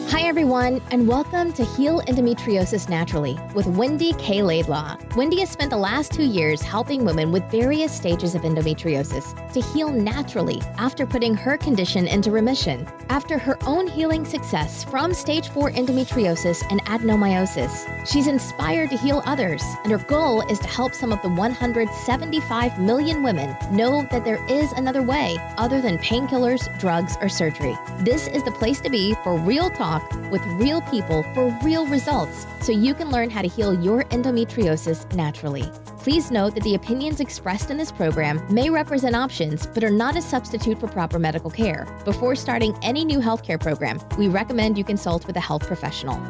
Hi, everyone, and welcome to Heal Endometriosis Naturally with Wendy K. Laidlaw. Wendy has spent the last 2 years helping women with various stages of endometriosis to heal naturally after putting her condition into remission. After her own healing success from stage 4 endometriosis and adenomyosis, she's inspired to heal others, and her goal is to help some of the 175 million women know that there is another way other than painkillers, drugs, or surgery. This is the place to be for real talk with real people for real results, so you can learn how to heal your endometriosis naturally. Please note that the opinions expressed in this program may represent options, but are not a substitute for proper medical care. Before starting any new healthcare program, we recommend you consult with a health professional.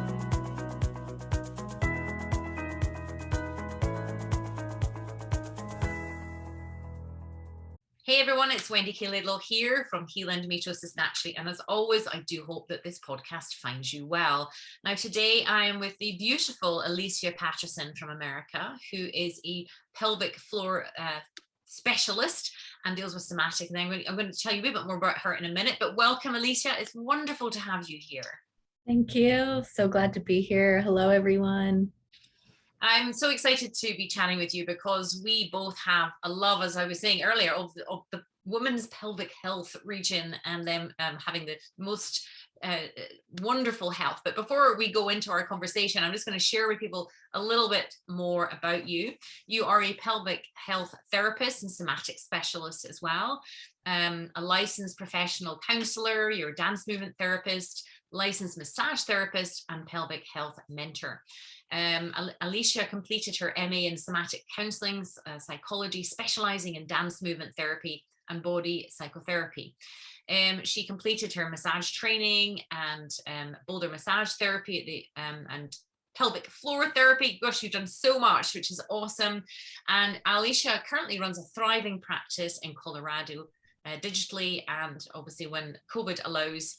Hey everyone, it's Wendy K. Laidlaw here from Heal Endometriosis Naturally, and as always, I do hope that this podcast finds you well. Now today I am with the beautiful Alicia Patterson from America, who is a pelvic floor specialist and deals with somatic. And I'm going to tell you a bit more about her in a minute, but welcome Alicia, it's wonderful to have you here. Thank you, so glad to be here. Hello everyone. I'm so excited to be chatting with you because we both have a love, as I was saying earlier, of the women's pelvic health region and them having the most wonderful health. But before we go into our conversation, I'm just going to share with people a little bit more about you. You are a pelvic health therapist and somatic specialist as well, a licensed professional counselor, you're a dance movement therapist, licensed massage therapist, and pelvic health mentor. Alicia completed her MA in somatic counseling, psychology, specializing in dance movement therapy and body psychotherapy. She completed her massage training and boulder massage therapy and pelvic floor therapy. Gosh, you've done so much, which is awesome. And Alicia currently runs a thriving practice in Colorado, digitally, and obviously when COVID allows,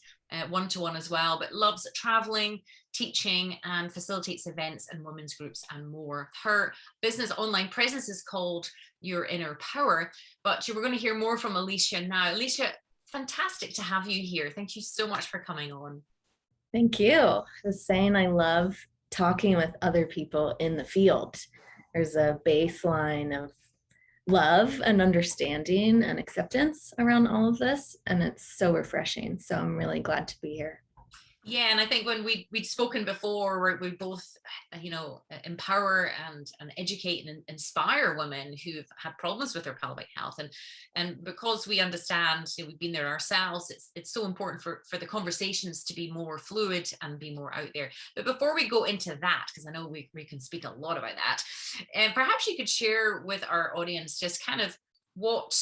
one-to-one as well, but loves traveling, teaching, and facilitates events and women's groups and more. Her business online presence is called Your Inner Power, but we're going to hear more from Alicia now. Alicia, fantastic to have you here. Thank you so much for coming on. Thank you. I was saying I love talking with other people in the field. There's a baseline of love and understanding and acceptance around all of this, and it's so refreshing. So I'm really glad to be here. Yeah, and I think when we'd spoken before, we both, empower and educate and inspire women who've had problems with their pelvic health, and because we understand, we've been there ourselves. It's so important for the conversations to be more fluid and be more out there. But before we go into that, because I know we can speak a lot about that, and perhaps you could share with our audience just kind of what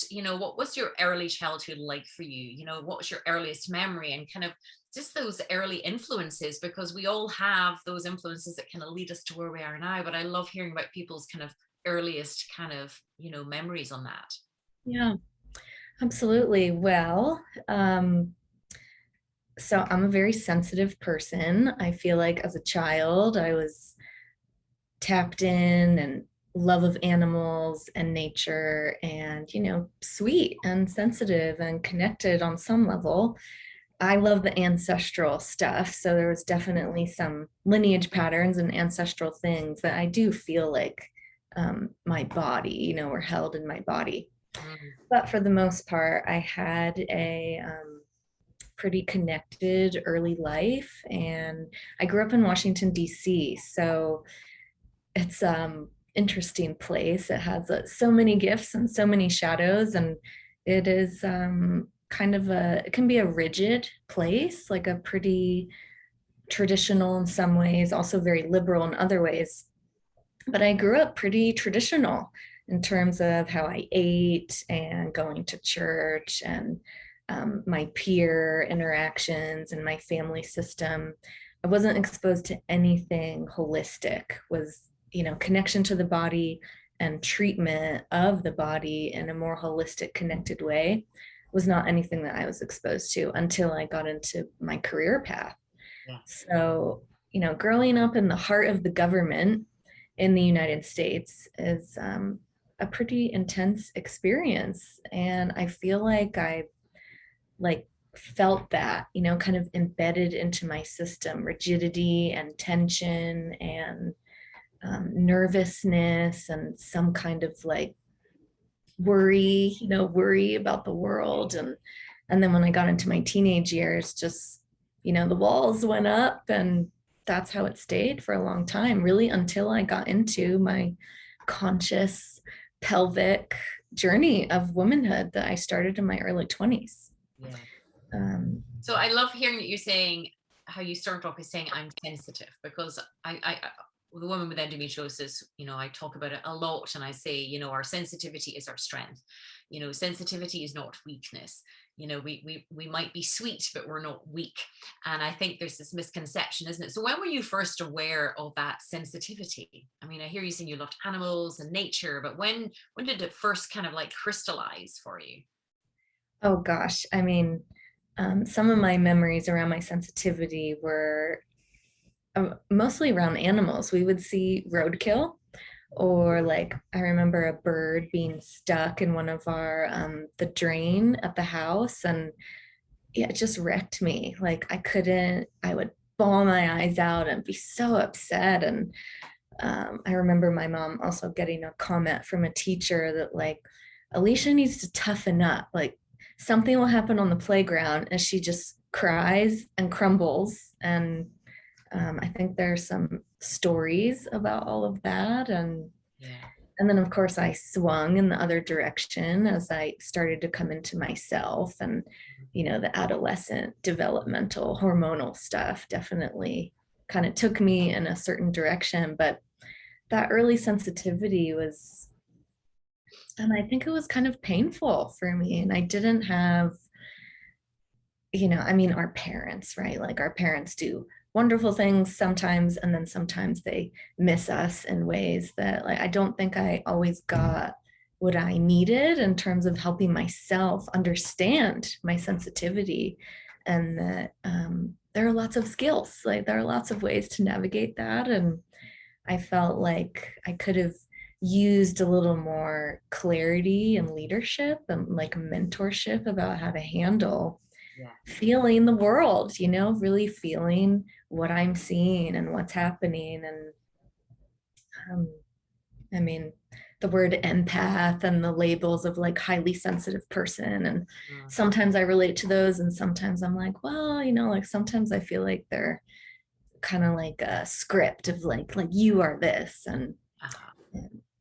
was your early childhood like for you? What was your earliest memory, and kind of just those early influences, because we all have those influences that kind of lead us to where we are now. But I love hearing about people's kind of earliest kind of, memories on that. Yeah, absolutely. Well, so I'm a very sensitive person. I feel like as a child, I was tapped in and love of animals and nature and, sweet and sensitive and connected on some level. I love the ancestral stuff. So there was definitely some lineage patterns and ancestral things that I do feel like my body, were held in my body. But for the most part, I had a pretty connected early life. And I grew up in Washington, D.C. So it's interesting place. It has so many gifts and so many shadows. And it is it can be a rigid place, like a pretty traditional in some ways, also very liberal in other ways. But I grew up pretty traditional in terms of how I ate and going to church and my peer interactions and my family system. I wasn't exposed to anything holistic, was, connection to the body and treatment of the body in a more holistic, connected way was not anything that I was exposed to until I got into my career path. Yeah. So, growing up in the heart of the government in the United States is a pretty intense experience. And I feel like I felt that, you know, kind of embedded into my system, rigidity and tension and nervousness and some kind of like worry, you know, worry about the world. And then when I got into my teenage years, just, you know, the walls went up, and that's how it stayed for a long time, really, until I got into my conscious pelvic journey of womanhood that I started in my early 20s. Yeah. Um, So I love hearing that you're saying how you started off by saying I'm sensitive, because I the woman with endometriosis, you know, I talk about it a lot, and I say, you know, our sensitivity is our strength. You know, sensitivity is not weakness. You know, we might be sweet, but we're not weak. And I think there's this misconception, isn't it? So when were you first aware of that sensitivity? I mean, I hear you saying you loved animals and nature, but when did it first kind of like crystallize for you? oh gosh, I mean, some of my memories around my sensitivity were mostly around animals. We would see roadkill, or like I remember a bird being stuck in one of our the drain at the house, and yeah, it just wrecked me. Like I would bawl my eyes out and be so upset. And I remember my mom also getting a comment from a teacher that like Alicia needs to toughen up. Like something will happen on the playground and she just cries and crumbles. And I think there's some stories about all of that. Yeah. And then, of course, I swung in the other direction as I started to come into myself. And, you know, the adolescent developmental hormonal stuff definitely kind of took me in a certain direction. But that early sensitivity was, and I think it was kind of painful for me. And I didn't have, you know, I mean, our parents, right? Like our parents do wonderful things sometimes, and then sometimes they miss us in ways that like I don't think I always got what I needed in terms of helping myself understand my sensitivity. And that there are lots of skills, like there are lots of ways to navigate that. And I felt like I could have used a little more clarity and leadership and like mentorship about how to handle Yeah. feeling the world, you know, really feeling what I'm seeing and what's happening. And I mean, the word empath and the labels of like highly sensitive person. And sometimes I relate to those, and sometimes I'm like, well, you know, like sometimes I feel like they're kind of like a script of like you are this. And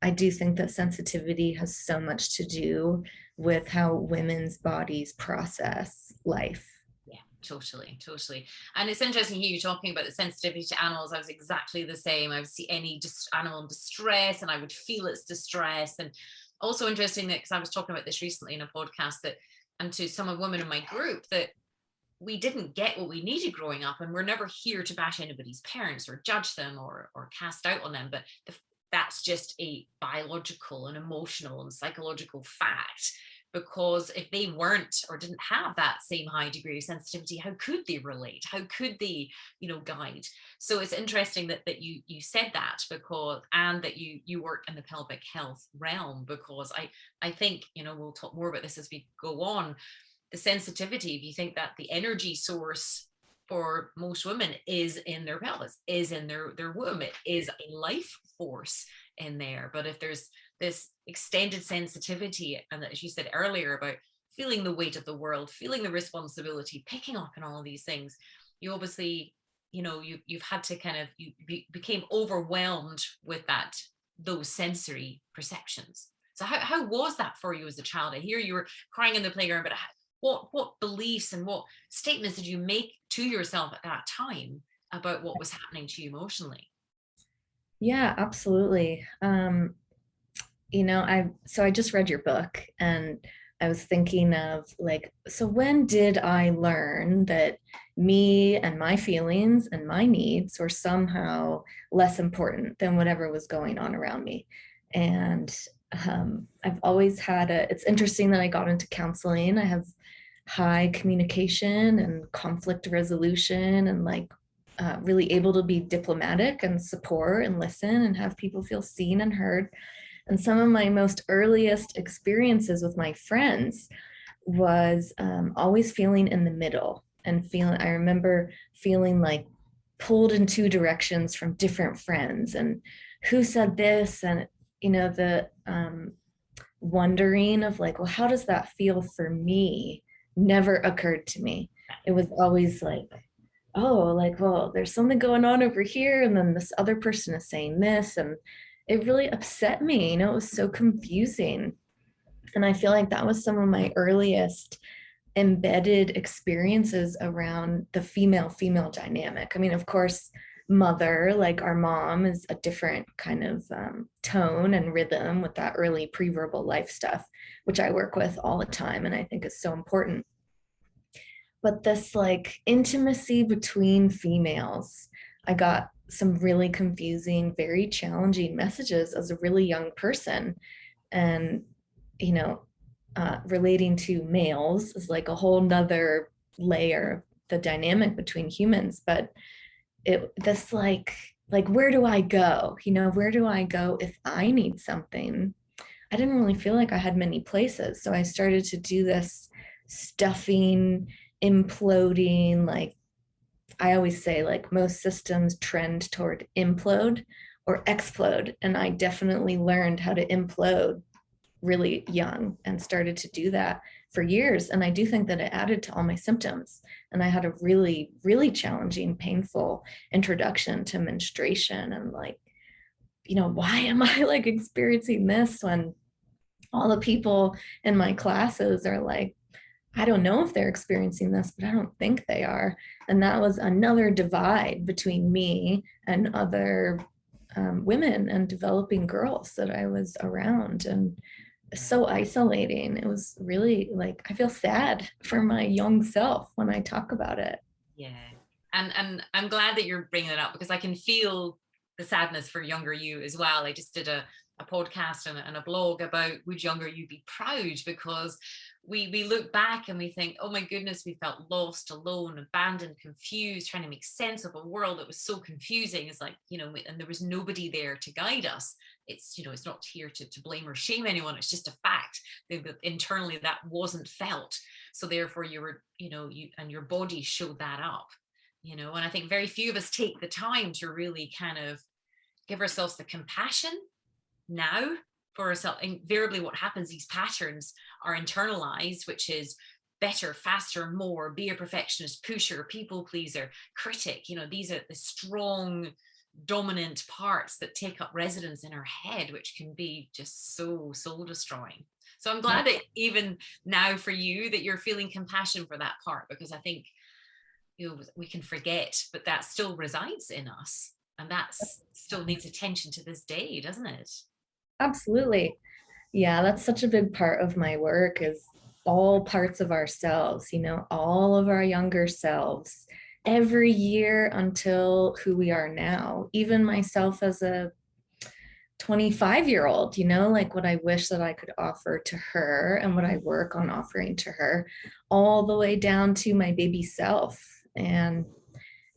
I do think that sensitivity has so much to do with how women's bodies process life. Yeah, totally, totally. And it's interesting here, you're talking about the sensitivity to animals. I was exactly the same. I would see any animal in distress and I would feel its distress. And also interesting that, because I was talking about this recently in a podcast, that, and to some of women in my group, that we didn't get what we needed growing up, and we're never here to bash anybody's parents or judge them or cast out on them. But that's just a biological and emotional and psychological fact, because if they weren't or didn't have that same high degree of sensitivity, how could they relate? How could they, you know, guide? So it's interesting that you said that, because, and that you work in the pelvic health realm, because I think, you know, we'll talk more about this as we go on. The sensitivity, if you think that the energy source for most women is in their pelvis, is in their womb, it is a life force in there. But if there's this extended sensitivity, and as you said earlier about feeling the weight of the world, feeling the responsibility, picking up on all of these things, you obviously, you know, you've had to kind of, you became overwhelmed with those sensory perceptions. So how was that for you as a child? I hear you were crying in the playground, but what beliefs and what statements did you make to yourself at that time about what was happening to you emotionally? Yeah, absolutely. You know, I just read your book, and I was thinking of like, so when did I learn that me and my feelings and my needs were somehow less important than whatever was going on around me? And I've always had it's interesting that I got into counseling. I have high communication and conflict resolution, and like really able to be diplomatic and support and listen and have people feel seen and heard. And some of my most earliest experiences with my friends was always feeling in the middle and I remember feeling like pulled in two directions from different friends and who said this, and the wondering of like, well, how does that feel for me never occurred to me. It was always like, oh, like, well, there's something going on over here, and then this other person is saying this, and it really upset me. It was so confusing. And I feel like that was some of my earliest embedded experiences around the female dynamic. I mean, of course, mother, like our mom, is a different kind of tone and rhythm with that early pre-verbal life stuff, which I work with all the time and I think is so important. But this like intimacy between females, I got some really confusing, very challenging messages as a really young person. And, relating to males is like a whole nother layer of the dynamic between humans. But this like, where do I go? Where do I go if I need something? I didn't really feel like I had many places. So I started to do this stuffing, imploding, like I always say, like most systems trend toward implode or explode. And I definitely learned how to implode really young and started to do that for years. And I do think that it added to all my symptoms. And I had a really, really challenging, painful introduction to menstruation. And like, why am I like experiencing this when all the people in my classes are like, I don't know if they're experiencing this, but I don't think they are. And that was another divide between me and other women and developing girls that I was around, and so isolating. It was really like, I feel sad for my young self when I talk about it. Yeah. And I'm glad that you're bringing it up, because I can feel the sadness for younger you as well. I just did a podcast and a blog about would younger you be proud, because we look back and we think, oh my goodness, we felt lost, alone, abandoned, confused, trying to make sense of a world that was so confusing. It's like, and there was nobody there to guide us. It's, it's not here to blame or shame anyone. It's just a fact that internally that wasn't felt. So therefore you were, you and your body showed that up, and I think very few of us take the time to really kind of give ourselves the compassion now for ourselves. Invariably what happens, these patterns are internalized, which is better, faster, more, be a perfectionist, pusher, people pleaser, critic. These are the strong dominant parts that take up residence in our head, which can be just so soul destroying. So I'm glad that even now for you that you're feeling compassion for that part, because I think we can forget, but that still resides in us, and that still needs attention to this day, doesn't it? Absolutely. Yeah, that's such a big part of my work, is all parts of ourselves, all of our younger selves, every year until who we are now. Even myself as a 25-year-old, like what I wish that I could offer to her and what I work on offering to her, all the way down to my baby self. And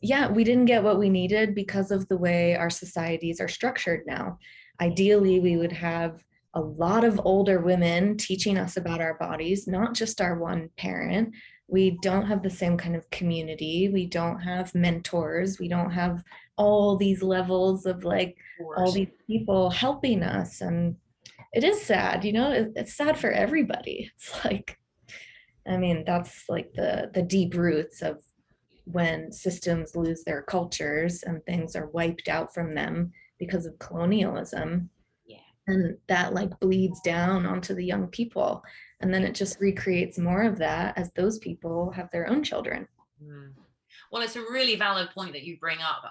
yeah, we didn't get what we needed because of the way our societies are structured now. Ideally, we would have a lot of older women teaching us about our bodies, not just our one parent. We don't have the same kind of community. We don't have mentors. We don't have all these levels of like all these people helping us. And it is sad, it's sad for everybody. It's like, I mean, that's like the deep roots of when systems lose their cultures and things are wiped out from them because of colonialism. Yeah. And that like bleeds down onto the young people. And then it just recreates more of that as those people have their own children. Well, it's a really valid point that you bring up,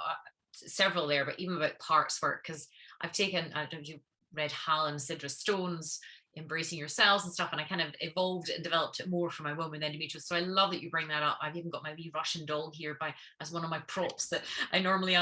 several there, but even about parts work, because I've taken, I don't know if you read Hal and Sidra Stone's Embracing Yourselves and stuff, and I kind of evolved and developed it more for my woman with endometriosis. So I love that you bring that up. I've even got my wee Russian doll here as one of my props that I normally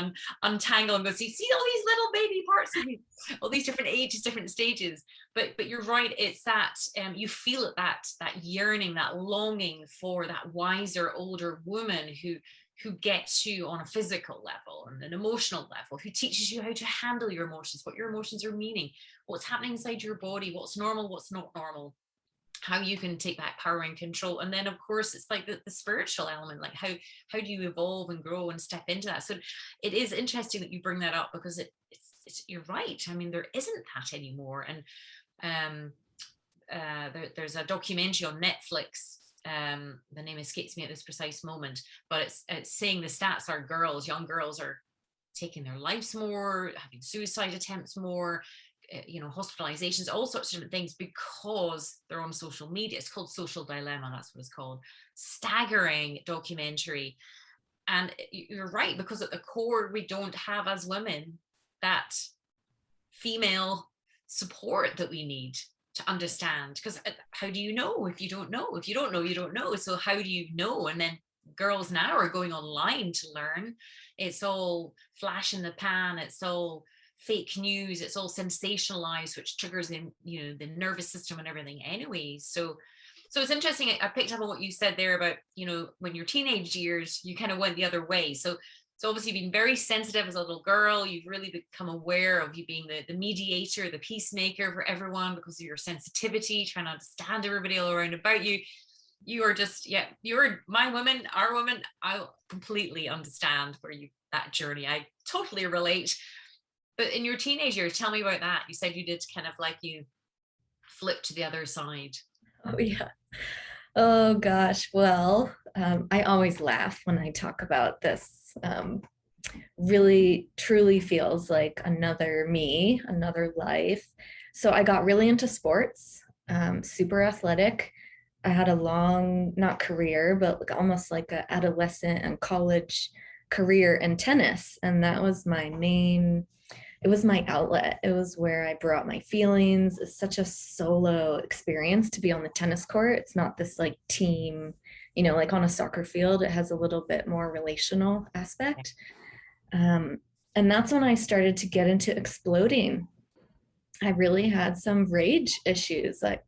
untangle and go, see all these little baby parts of me, all these different ages, different stages. But you're right, it's that you feel it, that yearning, that longing for that wiser older woman who gets you on a physical level and an emotional level, who teaches you how to handle your emotions, what your emotions are meaning, what's happening inside your body, what's normal, what's not normal. how you can take back power and control. And then of course it's like the spiritual element, like how do you evolve and grow and step into that. So it is interesting that you bring that up, because it's you're right. I mean, there isn't that anymore. And there's a documentary on Netflix, the name escapes me at this precise moment, but it's saying the stats are young girls are taking their lives more, having suicide attempts more, hospitalizations, all sorts of different things, because they're on social media. It's called Social Dilemma, that's what it's called. Staggering documentary. And you're right, because at the core, we don't have, as women, that female support that we need to understand. Because how do you know if you don't know? If you don't know, you don't know. So how do you know? And then girls now are going online to learn. It's all flash in the pan. It's all fake news. It's all sensationalized, which triggers in the nervous system and everything anyway. So it's interesting. I picked up on what you said there about when your teenage years, you kind of went the other way. So obviously being very sensitive as a little girl, you've really become aware of you being the mediator, the peacemaker for everyone, because of your sensitivity, trying to understand everybody all around about you. You are just, you're my woman, our woman. I completely understand that journey. I totally relate. But in your teenage years, tell me about that. You said you did kind of like you flipped to the other side. Oh, yeah. Oh, gosh. Well, I always laugh when I talk about this. Really, truly feels like another me, another life. So I got really into sports, super athletic. I had a long, not career, but almost like an adolescent and college career in tennis. And that was it was my outlet. It was where I brought my feelings. It's such a solo experience to be on the tennis court. It's not this like team, like on a soccer field. It has a little bit more relational aspect. And that's when I started to get into exploding. I really had some rage issues. Like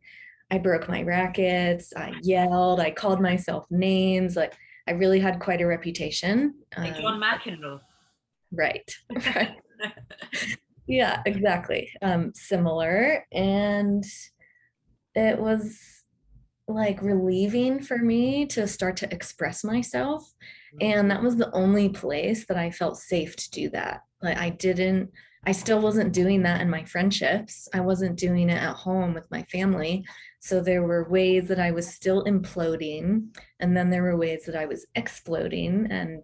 I broke my rackets, I yelled, I called myself names. Like I really had quite a reputation. Like John McEnroe. Right. Yeah, exactly. Similar. And it was like relieving for me to start to express myself. And that was the only place that I felt safe to do that. Like I still wasn't doing that in my friendships. I wasn't doing it at home with my family. So there were ways that I was still imploding. And then there were ways that I was exploding. And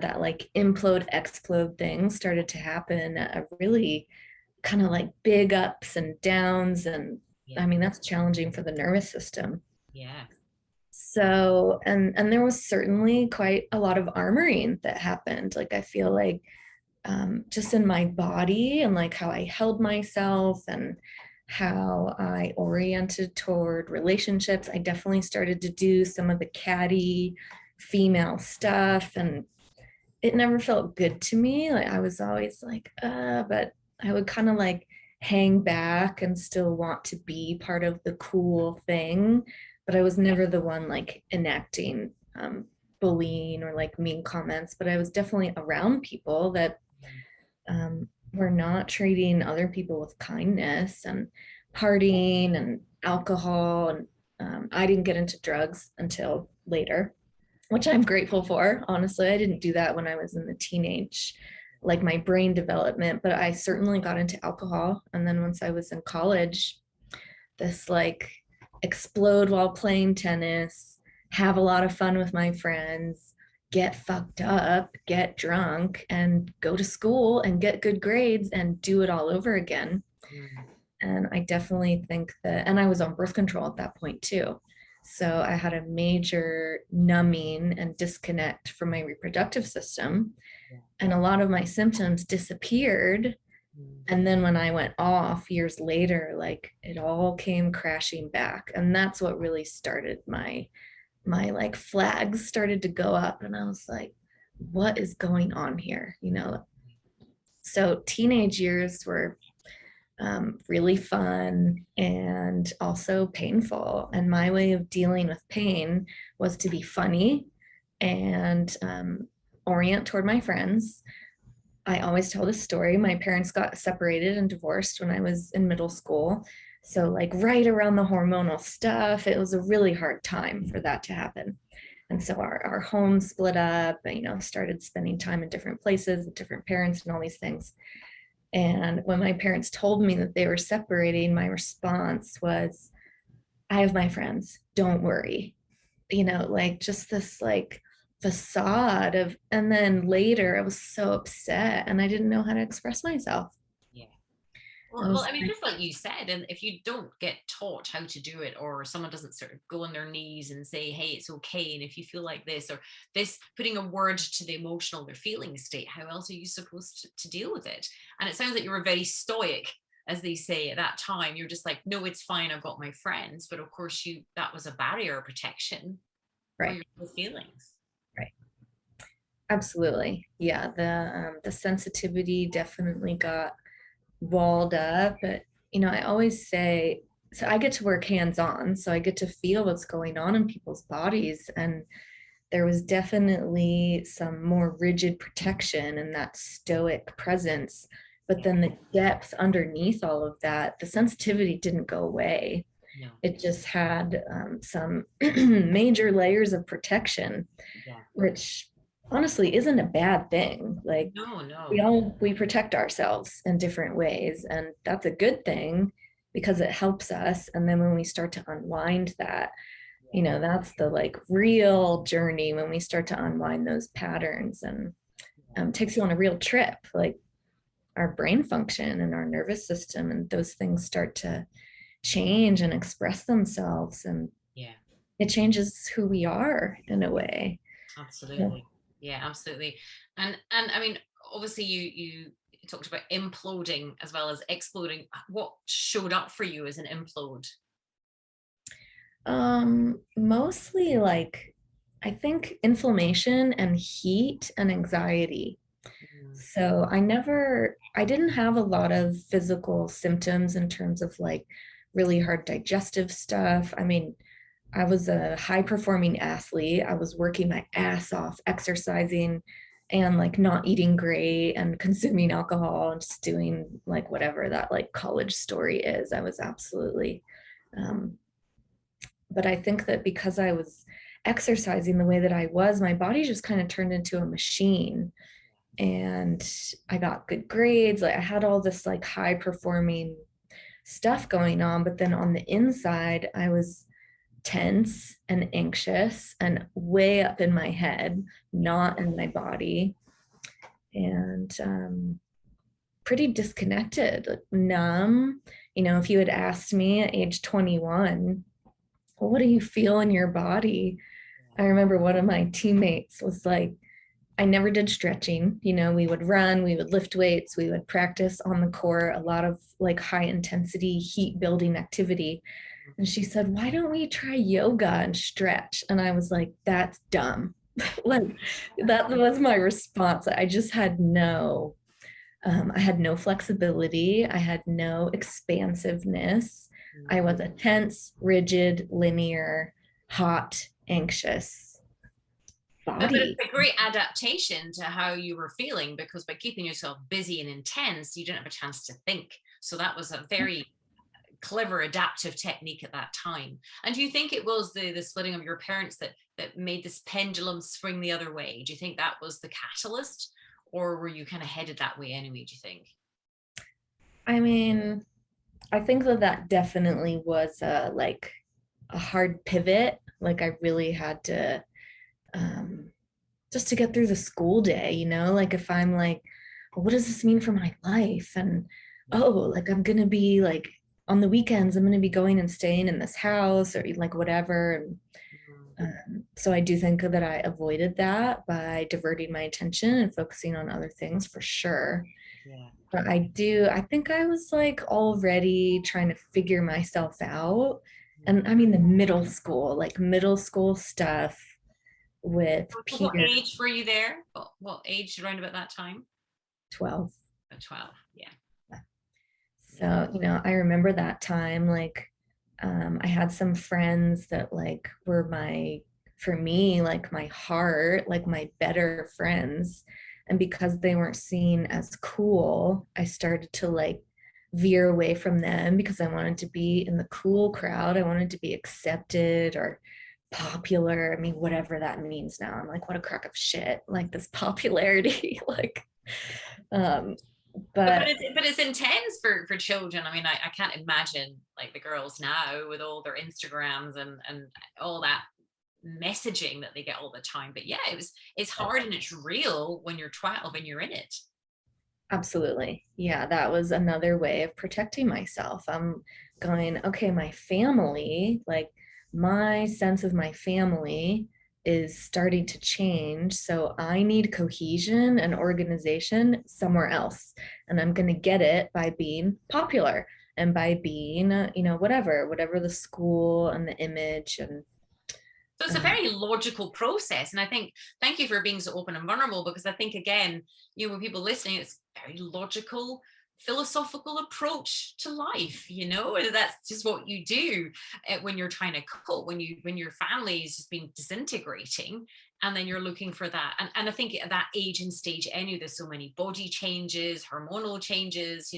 that like implode explode thing started to happen at a really kind of like big ups and downs. And I mean, that's challenging for the nervous system. Yeah. So, and there was certainly quite a lot of armoring that happened. Like, I feel like just in my body and like how I held myself and how I oriented toward relationships, I definitely started to do some of the catty female stuff, and it never felt good to me. Like I was always like, but I would kind of like hang back and still want to be part of the cool thing. But I was never the one like enacting bullying or like mean comments, but I was definitely around people that were not treating other people with kindness and partying and alcohol. And I didn't get into drugs until later, which I'm grateful for. Honestly, I didn't do that when I was in the teenage, like my brain development, but I certainly got into alcohol. And then once I was in college, this like explode while playing tennis, have a lot of fun with my friends, get fucked up, get drunk, and go to school and get good grades and do it all over again. And I definitely think that, and I was on birth control at that point too. So I had a major numbing and disconnect from my reproductive system. And a lot of my symptoms disappeared. And then when I went off years later, like it all came crashing back. And that's what really started my like flags started to go up. And I was like, what is going on here? So teenage years were really fun and also painful. And my way of dealing with pain was to be funny and orient toward my friends. I always tell this story. My parents got separated and divorced when I was in middle school. So like right around the hormonal stuff, it was a really hard time for that to happen. And so our home split up, and, started spending time in different places with different parents and all these things. And when my parents told me that they were separating, my response was, I have my friends, don't worry. Like just this like facade of, and then later I was so upset and I didn't know how to express myself. Yeah. I Well, was I mean, like, just like you said, and if you don't get taught how to do it, or someone doesn't sort of go on their knees and say, hey, it's okay, and if you feel like this, or this, putting a word to the emotional, their feeling state, how else are you supposed to deal with it? And it sounds like you were very stoic, as they say at that time. You're just like, no, it's fine, I've got my friends. But of course, that was a barrier, protection for right, your feelings. right. Absolutely. Yeah. The sensitivity definitely got walled up. But, I always say, so I get to work hands on, so I get to feel what's going on in people's bodies. And there was definitely some more rigid protection and that stoic presence. But then the depth underneath all of that, the sensitivity didn't go away. No. It just had some major layers of protection, Yeah. which honestly isn't a bad thing. Like No. we protect ourselves in different ways, and that's a good thing because it helps us. And then when we start to unwind that, that's the like real journey, when we start to unwind those patterns, and takes you on a real trip, like our brain function and our nervous system and those things start to change and express themselves, and Yeah. it changes who we are in a way. Absolutely. Yeah, absolutely. And I mean, obviously you talked about imploding as well as exploding. What showed up for you as an implode? Mostly like, I think inflammation and heat and anxiety. So I didn't have a lot of physical symptoms in terms of like really hard digestive stuff. I mean, I was a high performing athlete. I was working my ass off, exercising and like not eating great and consuming alcohol and just doing like whatever that like college story is. I was absolutely, um, but I think that because I was exercising the way that I was, my body just kind of turned into a machine, and I got good grades. Like I had all this like high performing stuff going on, but then on the inside, I was tense and anxious and way up in my head, not in my body, and pretty disconnected, like numb. If you had asked me at age 21, well, what do you feel in your body? I remember one of my teammates was like, I never did stretching. We would run, we would lift weights, we would practice on the court, a lot of like high intensity heat building activity. And she said, why don't we try yoga and stretch? And I was like, that's dumb. Like that was my response. I had no flexibility. I had no expansiveness. I was a tense, rigid, linear, hot, anxious But it's body. a great adaptation to how you were feeling, because by keeping yourself busy and intense, you didn't have a chance to think. So that was a very clever adaptive technique at that time. And do you think it was the splitting of your parents that made this pendulum swing the other way? Do you think that was the catalyst, or were you kind of headed that way anyway, do you think? I mean, I think that definitely was like a hard pivot. Like I really had to, um, just to get through the school day, like if I'm like, well, what does this mean for my life? And oh, like I'm gonna be like on the weekends, I'm gonna be going and staying in this house or like whatever. And so I do think that I avoided that by diverting my attention and focusing on other things for sure. Yeah. But I think I was like already trying to figure myself out. And I mean, the middle school stuff with What peers. age were you there? What age around about that time? 12. 12. Yeah. So, I remember that time, like, I had some friends that like were for me, like my heart, like my better friends. And because they weren't seen as cool, I started to like veer away from them because I wanted to be in the cool crowd. I wanted to be accepted or popular. I mean, whatever that means now. I'm like, what a crock of shit. Like this popularity, like, um, but But it's intense for children. I mean, I can't imagine like the girls now with all their Instagrams and all that messaging that they get all the time. But yeah, it's hard and it's real when you're 12 and you're in it. absolutely. Yeah, that was another way of protecting myself. I'm going, okay, my family, like my sense of my family is starting to change. So I need cohesion and organization somewhere else. And I'm going to get it by being popular and by being, whatever the school and the image and So it's a very logical process. And I think, thank you for being so open and vulnerable, because I think, again, when people listening, it's very logical, philosophical approach to life, and that's just what you do when you're trying to cope, when your family is just been disintegrating, and then you're looking for that. And I think at that age and stage, anyway, there's so many body changes, hormonal changes,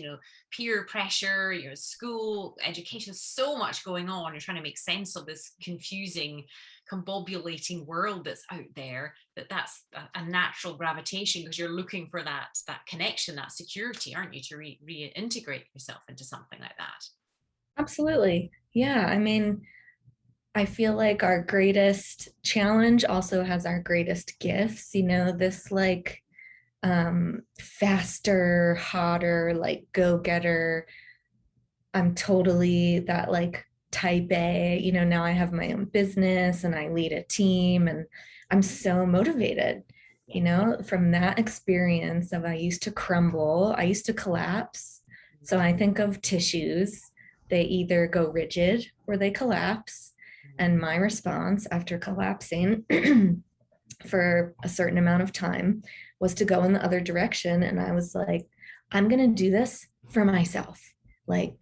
peer pressure, your school, education, so much going on. You're trying to make sense of this confusing, combobulating world that's out there, that's a natural gravitation, because you're looking for that connection, that security, aren't you, to reintegrate yourself into something like that. absolutely. Yeah. I mean, I feel like our greatest challenge also has our greatest gifts, this like faster, hotter, like go-getter. I'm totally that like type A, now I have my own business and I lead a team and I'm so motivated, from that experience of I used to crumble, I used to collapse. So I think of tissues, they either go rigid or they collapse. And my response after collapsing for a certain amount of time was to go in the other direction. And I was like, I'm going to do this for myself. Like,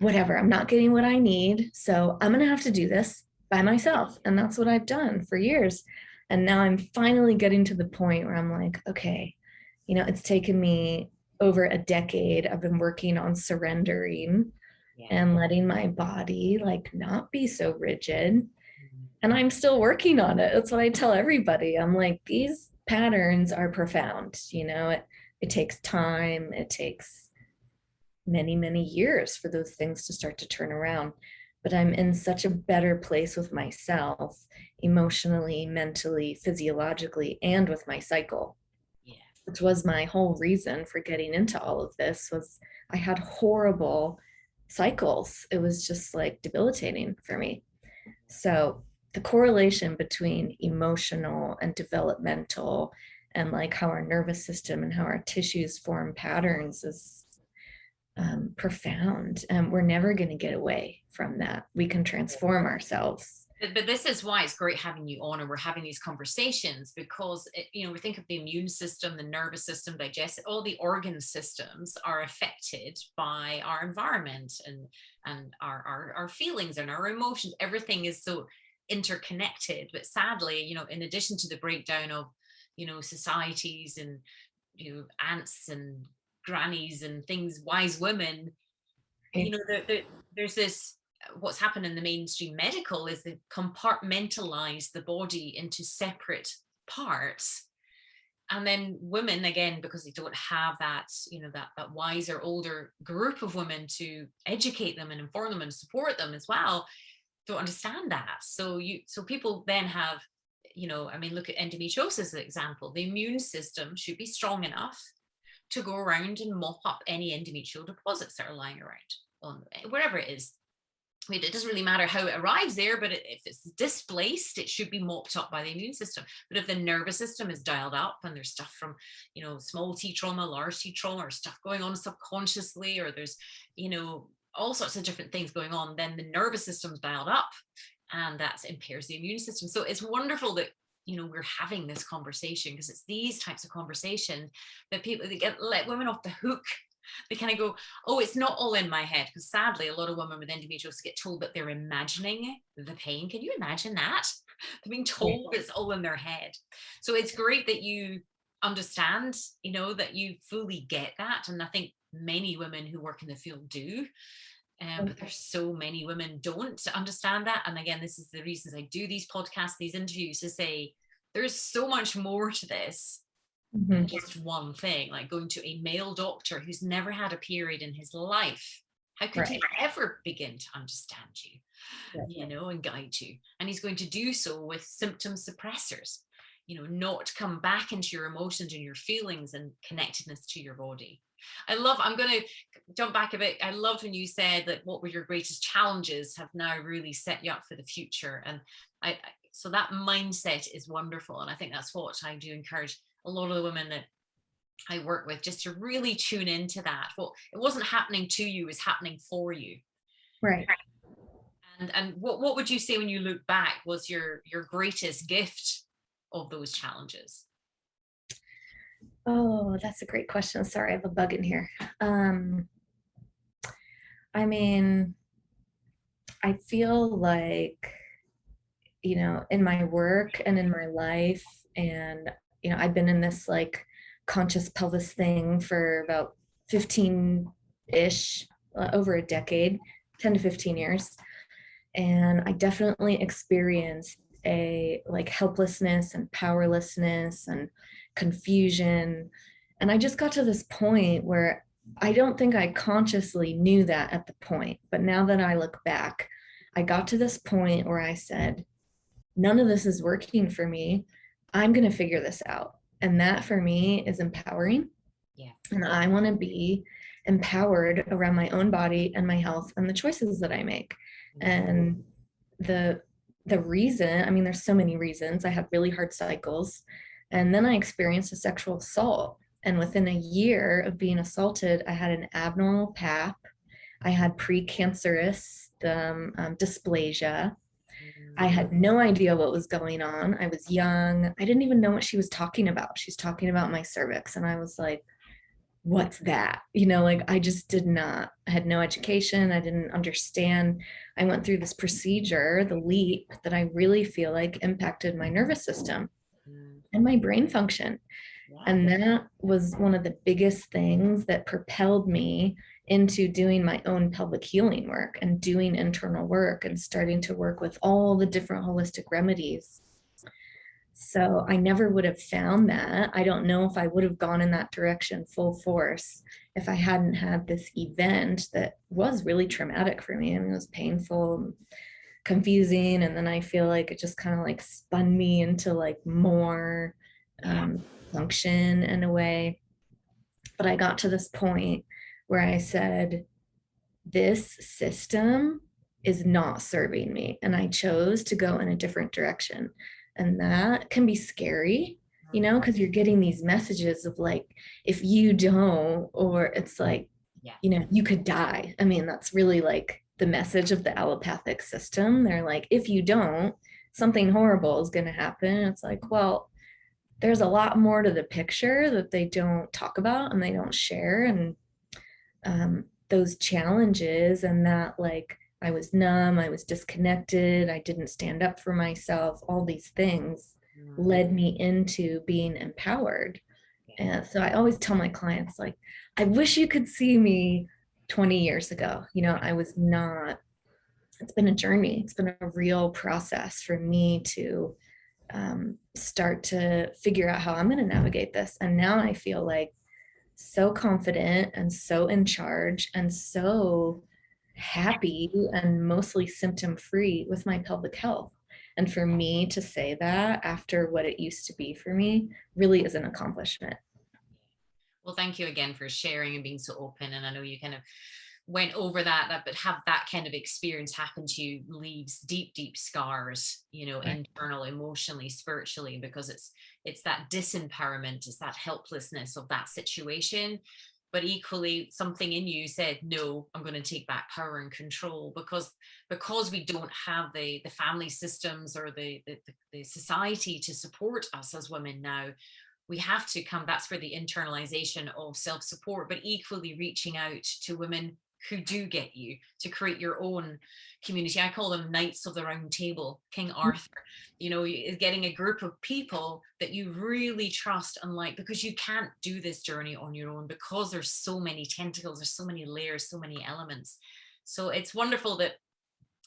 whatever, I'm not getting what I need. So I'm going to have to do this by myself. And that's what I've done for years. And now I'm finally getting to the point where I'm like, okay, it's taken me over a decade. I've been working on surrendering and letting my body like not be so rigid. And I'm still working on it. That's what I tell everybody. I'm like, these patterns are profound. It takes time. It takes many, many years for those things to start to turn around. But I'm in such a better place with myself, emotionally, mentally, physiologically, and with my cycle. Yeah. Which was my whole reason for getting into all of this. Was I had horrible cycles. It was just like debilitating for me. So the correlation between emotional and developmental and like how our nervous system and how our tissues form patterns is profound. We're never going to get away from that. We can transform ourselves. But this is why it's great having you on and we're having these conversations, because we think of the immune system, the nervous system, digestive, all the organ systems are affected by our environment and our feelings and our emotions. Everything is so interconnected. But sadly, in addition to the breakdown of societies and aunts and grannies and things, wise women, there's this, what's happened in the mainstream medical is they compartmentalize the body into separate parts. And then women, again, because they don't have that, that wiser, older group of women to educate them and inform them and support them as well, don't understand that. So people then have, look at endometriosis as an example. The immune system should be strong enough to go around and mop up any endometrial deposits that are lying around, wherever it is. I mean, it doesn't really matter how it arrives there, but if it's displaced, it should be mopped up by the immune system. But if the nervous system is dialed up and there's stuff from, small T trauma, large T trauma, or stuff going on subconsciously, or there's, all sorts of different things going on, then the nervous system's dialed up and that impairs the immune system. So it's wonderful that we're having this conversation, because it's these types of conversations that people, they let women off the hook. They kind of go, oh, it's not all in my head. Because sadly, a lot of women with endometriosis get told that they're imagining the pain. Can you imagine that? They're being told it's all in their head. So it's great that you understand, you know, that you fully get that. And I think many women who work in the field do. But there's so many women don't understand that. And again, this is the reasons I do these podcasts, these interviews, to say there's so much more to this than just one thing. Like going to a male doctor who's never had a period in his life, how could he ever begin to understand you, you know, and guide you? And he's going to do so with symptom suppressors, you know, not come back into your emotions and your feelings and connectedness to your body. I'm going to jump back a bit. I loved when you said that what were your greatest challenges have now really set you up for the future. And so that mindset is wonderful. And I think that's what I do encourage a lot of the women that I work with, just to really tune into that. Well, it wasn't happening to you, it was happening for you. Right. And what would you say when you look back was your greatest gift of those challenges? Oh, that's a great question. Sorry, I have a bug in here. I mean, I feel like, you know, in my work and in my life, and, you know, I've been in this like conscious pelvis thing for about 15-ish, over a decade, 10 to 15 years. And I definitely experienced a like helplessness and powerlessness and confusion. And I just got to this point where I don't think I consciously knew that at the point. But now that I look back, I got to this point where I said, none of this is working for me. I'm going to figure this out. And that for me is empowering. Yeah. And I want to be empowered around my own body and my health and the choices that I make. And the reason, I mean, there's so many reasons. I had really hard cycles. And then I experienced a sexual assault. And within a year of being assaulted, I had an abnormal PAP. I had precancerous dysplasia. I had no idea what was going on. I was young. I didn't even know what she was talking about. She's talking about my cervix. And I was like, what's that? You know, like I just I had no education. I didn't understand. I went through this procedure, the LEAP, that I really feel like impacted my nervous system and my brain function. Wow. And that was one of the biggest things that propelled me into doing my own pelvic healing work and doing internal work and starting to work with all the different holistic remedies. So I never would have found that. I don't know if I would have gone in that direction full force if I hadn't had this event that was really traumatic for me. I mean, it was painful, confusing, and then I feel like it just kind of like spun me into like more function in a way. But I got to this point where I said, this system is not serving me, and I chose to go in a different direction. And that can be scary, you know, because you're getting these messages of like, if you don't, or it's like, you know, you could die. I mean, that's really like the message of the allopathic system. They're like, if you don't, something horrible is going to happen. It's like, well, there's a lot more to the picture that they don't talk about and they don't share. And those challenges and that, like, I was numb, I was disconnected, I didn't stand up for myself, all these things led me into being empowered. And so I always tell my clients, like, I wish you could see me 20 years ago. You know, I was not, it's been a journey. It's been a real process for me to start to figure out how I'm going to navigate this. And now I feel like so confident and so in charge and so happy and mostly symptom free with my pelvic health. And for me to say that after what it used to be for me really is an accomplishment. Well, thank you again for sharing and being so open. And I know you kind of went over that, but have that kind of experience happen to you leaves deep, deep scars, you know, right. Internal, emotionally, spiritually, because it's that disempowerment, it's that helplessness of that situation. But equally, something in you said, no, I'm going to take back power and control, because we don't have the family systems or the society to support us as women now. We have to come, that's where the internalization of self-support, but equally reaching out to women who do get you to create your own community. I call them Knights of the Round Table, King Arthur. You know, getting a group of people that you really trust and like, because you can't do this journey on your own, because there's so many tentacles, there's so many layers, so many elements. So it's wonderful that,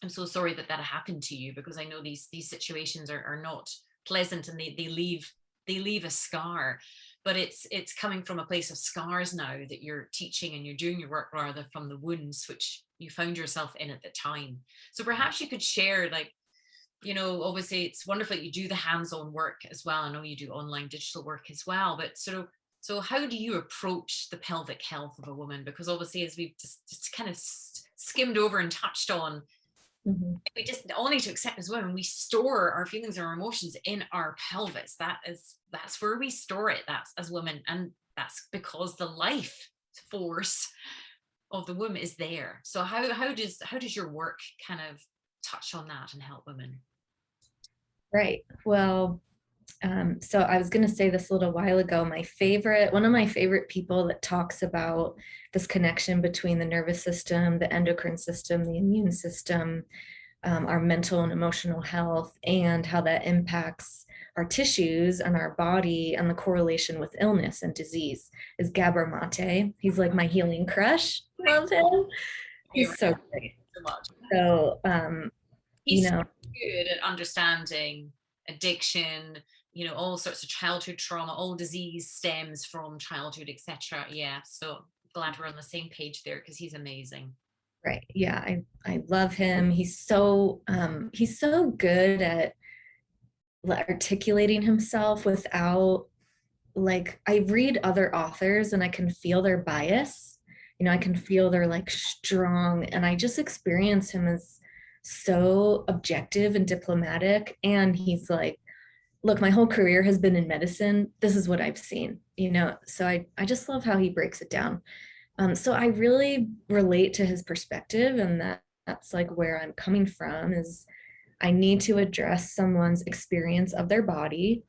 I'm so sorry that that happened to you, because I know these situations are not pleasant, and they leave a scar. But it's coming from a place of scars now that you're teaching, and you're doing your work rather from the wounds which you found yourself in at the time. So perhaps you could share, like, you know, obviously it's wonderful that you do the hands-on work as well. I know you do online digital work as well, but so how do you approach the pelvic health of a woman? Because obviously, as we've just kind of skimmed over and touched on, we just all need to accept as women, we store our feelings and our emotions in our pelvis. That's where we store it. That's as women, and that's because the life force of the womb is there. So how does your work kind of touch on that and help women? Right. Well, so I was going to say this a little while ago. One of my favorite people that talks about this connection between the nervous system, the endocrine system, the immune system, our mental and emotional health, and how that impacts our tissues and our body, and the correlation with illness and disease, is Gabor Mate. He's like my healing crush. Love him. He's so great. So, he's you know, good at understanding addiction, you know, all sorts of childhood trauma, all disease stems from childhood, etc. Yeah, so glad we're on the same page there, because he's amazing. Right. Yeah, I love him. He's so good at articulating himself without, like, I read other authors and I can feel their bias. You know, I can feel they're like strong, and I just experience him as so objective and diplomatic. And he's like, look, my whole career has been in medicine. This is what I've seen, you know? So I just love how he breaks it down. So I really relate to his perspective, and that's like where I'm coming from, is I need to address someone's experience of their body.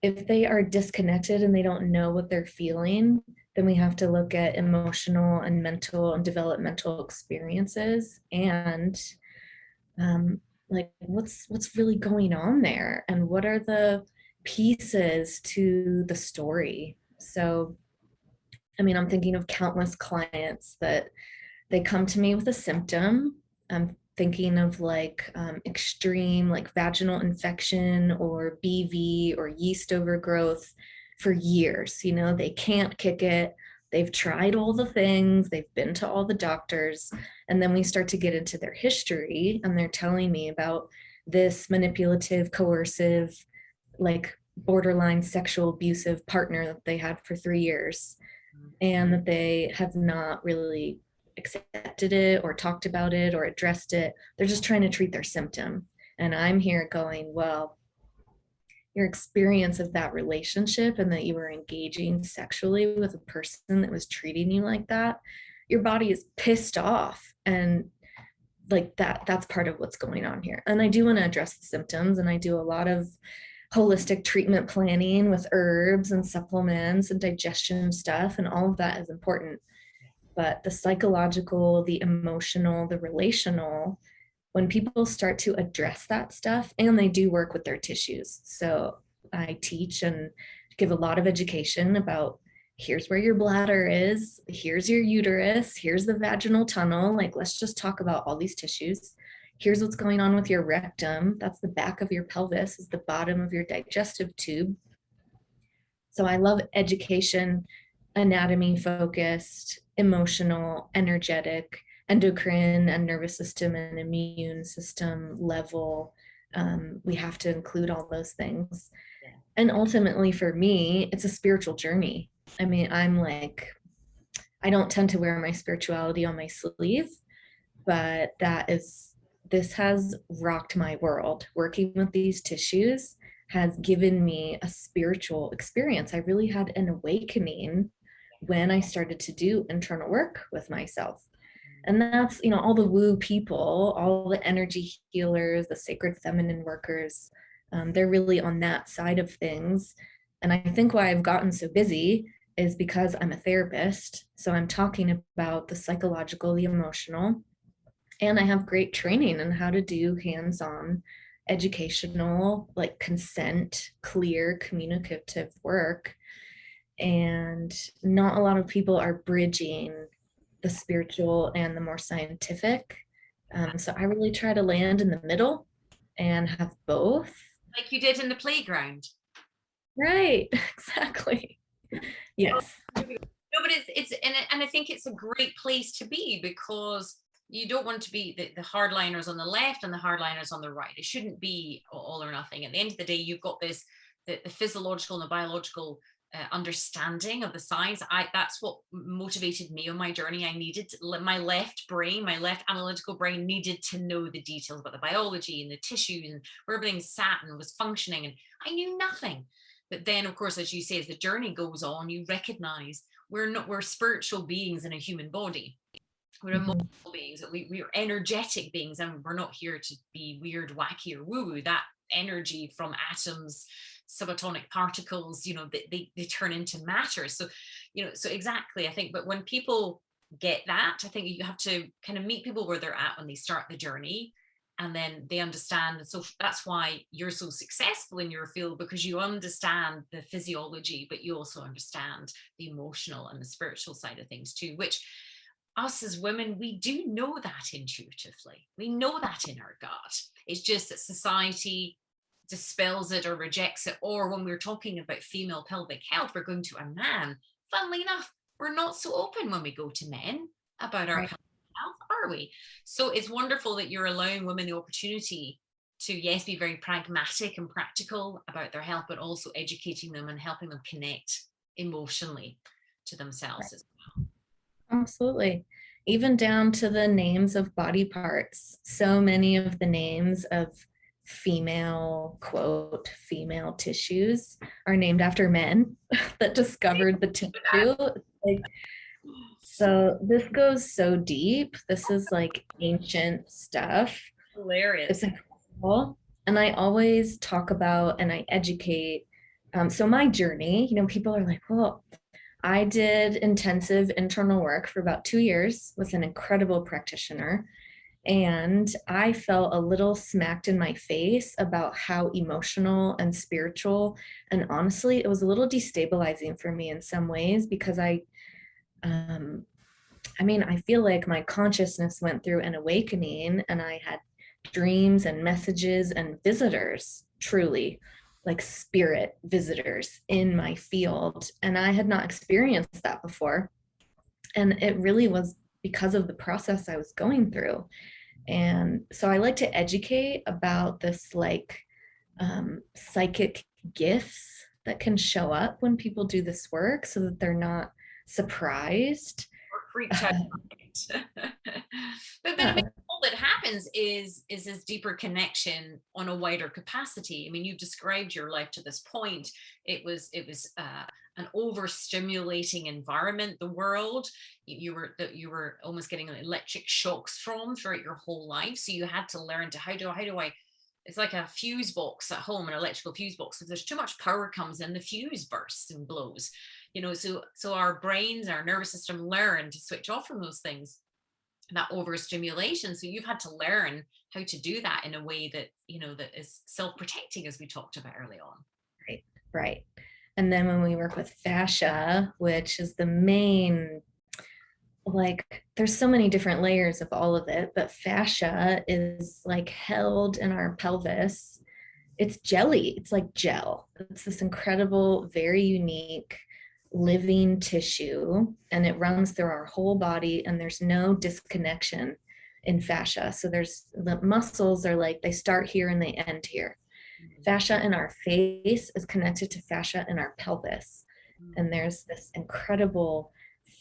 If they are disconnected and they don't know what they're feeling, then we have to look at emotional and mental and developmental experiences, and like what's really going on there, and what are the pieces to the story. So I mean, I'm thinking of countless clients that they come to me with a symptom. I'm thinking of like extreme, like vaginal infection or BV or yeast overgrowth for years. You know, they can't kick it. They've tried all the things, they've been to all the doctors. And then we start to get into their history, and they're telling me about this manipulative, coercive, like borderline sexual abusive partner that they had for 3 years, and that they have not really accepted it or talked about it or addressed it. They're just trying to treat their symptom. And I'm here going, well, your experience of that relationship, and that you were engaging sexually with a person that was treating you like that, your body is pissed off. And like that's part of what's going on here. And I do want to address the symptoms, and I do a lot of holistic treatment planning with herbs and supplements and digestion stuff, and all of that is important. But the psychological, the emotional, the relational, when people start to address that stuff, and they do work with their tissues. So I teach and give a lot of education about, here's where your bladder is, here's your uterus, here's the vaginal tunnel. Like, let's just talk about all these tissues. Here's what's going on with your rectum. That's the back of your pelvis, is the bottom of your digestive tube. So I love education, anatomy focused, emotional, energetic, endocrine and nervous system and immune system level. We have to include all those things. And ultimately for me, it's a spiritual journey. I mean, I don't tend to wear my spirituality on my sleeve, but this has rocked my world. Working with these tissues has given me a spiritual experience. I really had an awakening when I started to do internal work with myself. And that's, you know, all the woo people, all the energy healers, the sacred feminine workers, they're really on that side of things. And I think why I've gotten so busy is because I'm a therapist. So I'm talking about the psychological, the emotional, and I have great training on how to do hands-on educational, like consent, clear, communicative work. And not a lot of people are bridging the spiritual and the more scientific. So I really try to land in the middle and have both. Like you did in the playground. Right, exactly. Yes. No, but and I think it's a great place to be, because you don't want to be the hardliners on the left and the hardliners on the right. It shouldn't be all or nothing. At the end of the day, you've got this the physiological and the biological understanding of the science. That's what motivated me on my journey. I needed my left brain, my left analytical brain needed to know the details about the biology and the tissues and where everything sat and was functioning, and I knew nothing. But then, of course, as you say, as the journey goes on, you recognize we're spiritual beings in a human body. We're emotional beings, we're energetic beings, and we're not here to be weird, wacky, or woo-woo. That energy from atoms, subatomic particles, they turn into matter. So, so exactly, I think, but when people get that, I think you have to kind of meet people where they're at when they start the journey, and then they understand. And so that's why you're so successful in your field, because you understand the physiology, but you also understand the emotional and the spiritual side of things too, which us as women, we do know that intuitively. We know that in our gut. It's just that society dispels it or rejects it. Or when we're talking about female pelvic health, we're going to a man. Funnily enough, we're not so open when we go to men about our pelvic health, are we? So it's wonderful that you're allowing women the opportunity to, yes, be very pragmatic and practical about their health, but also educating them and helping them connect emotionally to themselves as well. Absolutely. Even down to the names of body parts. So many of the names of female, quote, female tissues are named after men that discovered the tissue. So this goes so deep. This is like ancient stuff. Hilarious. It's incredible. And I always talk about and I educate. So my journey, people are like, well, I did intensive internal work for about 2 years with an incredible practitioner. And I felt a little smacked in my face about how emotional and spiritual. And honestly, it was a little destabilizing for me in some ways, because I feel like my consciousness went through an awakening, and I had dreams and messages and visitors, truly like spirit visitors in my field. And I had not experienced that before. And it really was because of the process I was going through. And so I like to educate about this psychic gifts that can show up when people do this work, so that they're not surprised. Freaked out. But I mean, all that happens is this deeper connection on a wider capacity. I mean, you've described your life to this point. It was an overstimulating environment. The world you were almost getting electric shocks from throughout your whole life. So you had to learn to how do I. It's like a fuse box at home, an electrical fuse box. If there's too much power comes in, the fuse bursts and blows. So our brains, our nervous system learn to switch off from those things, that overstimulation. So you've had to learn how to do that in a way that, that is self-protecting, as we talked about early on. Right. And then when we work with fascia, which is the main, there's so many different layers of all of it, but fascia is held in our pelvis. It's jelly. It's like gel. It's this incredible, very unique living tissue, and it runs through our whole body, and there's no disconnection in fascia. So there's the muscles are they start here and they end here. Fascia in our face is connected to fascia in our pelvis. And there's this incredible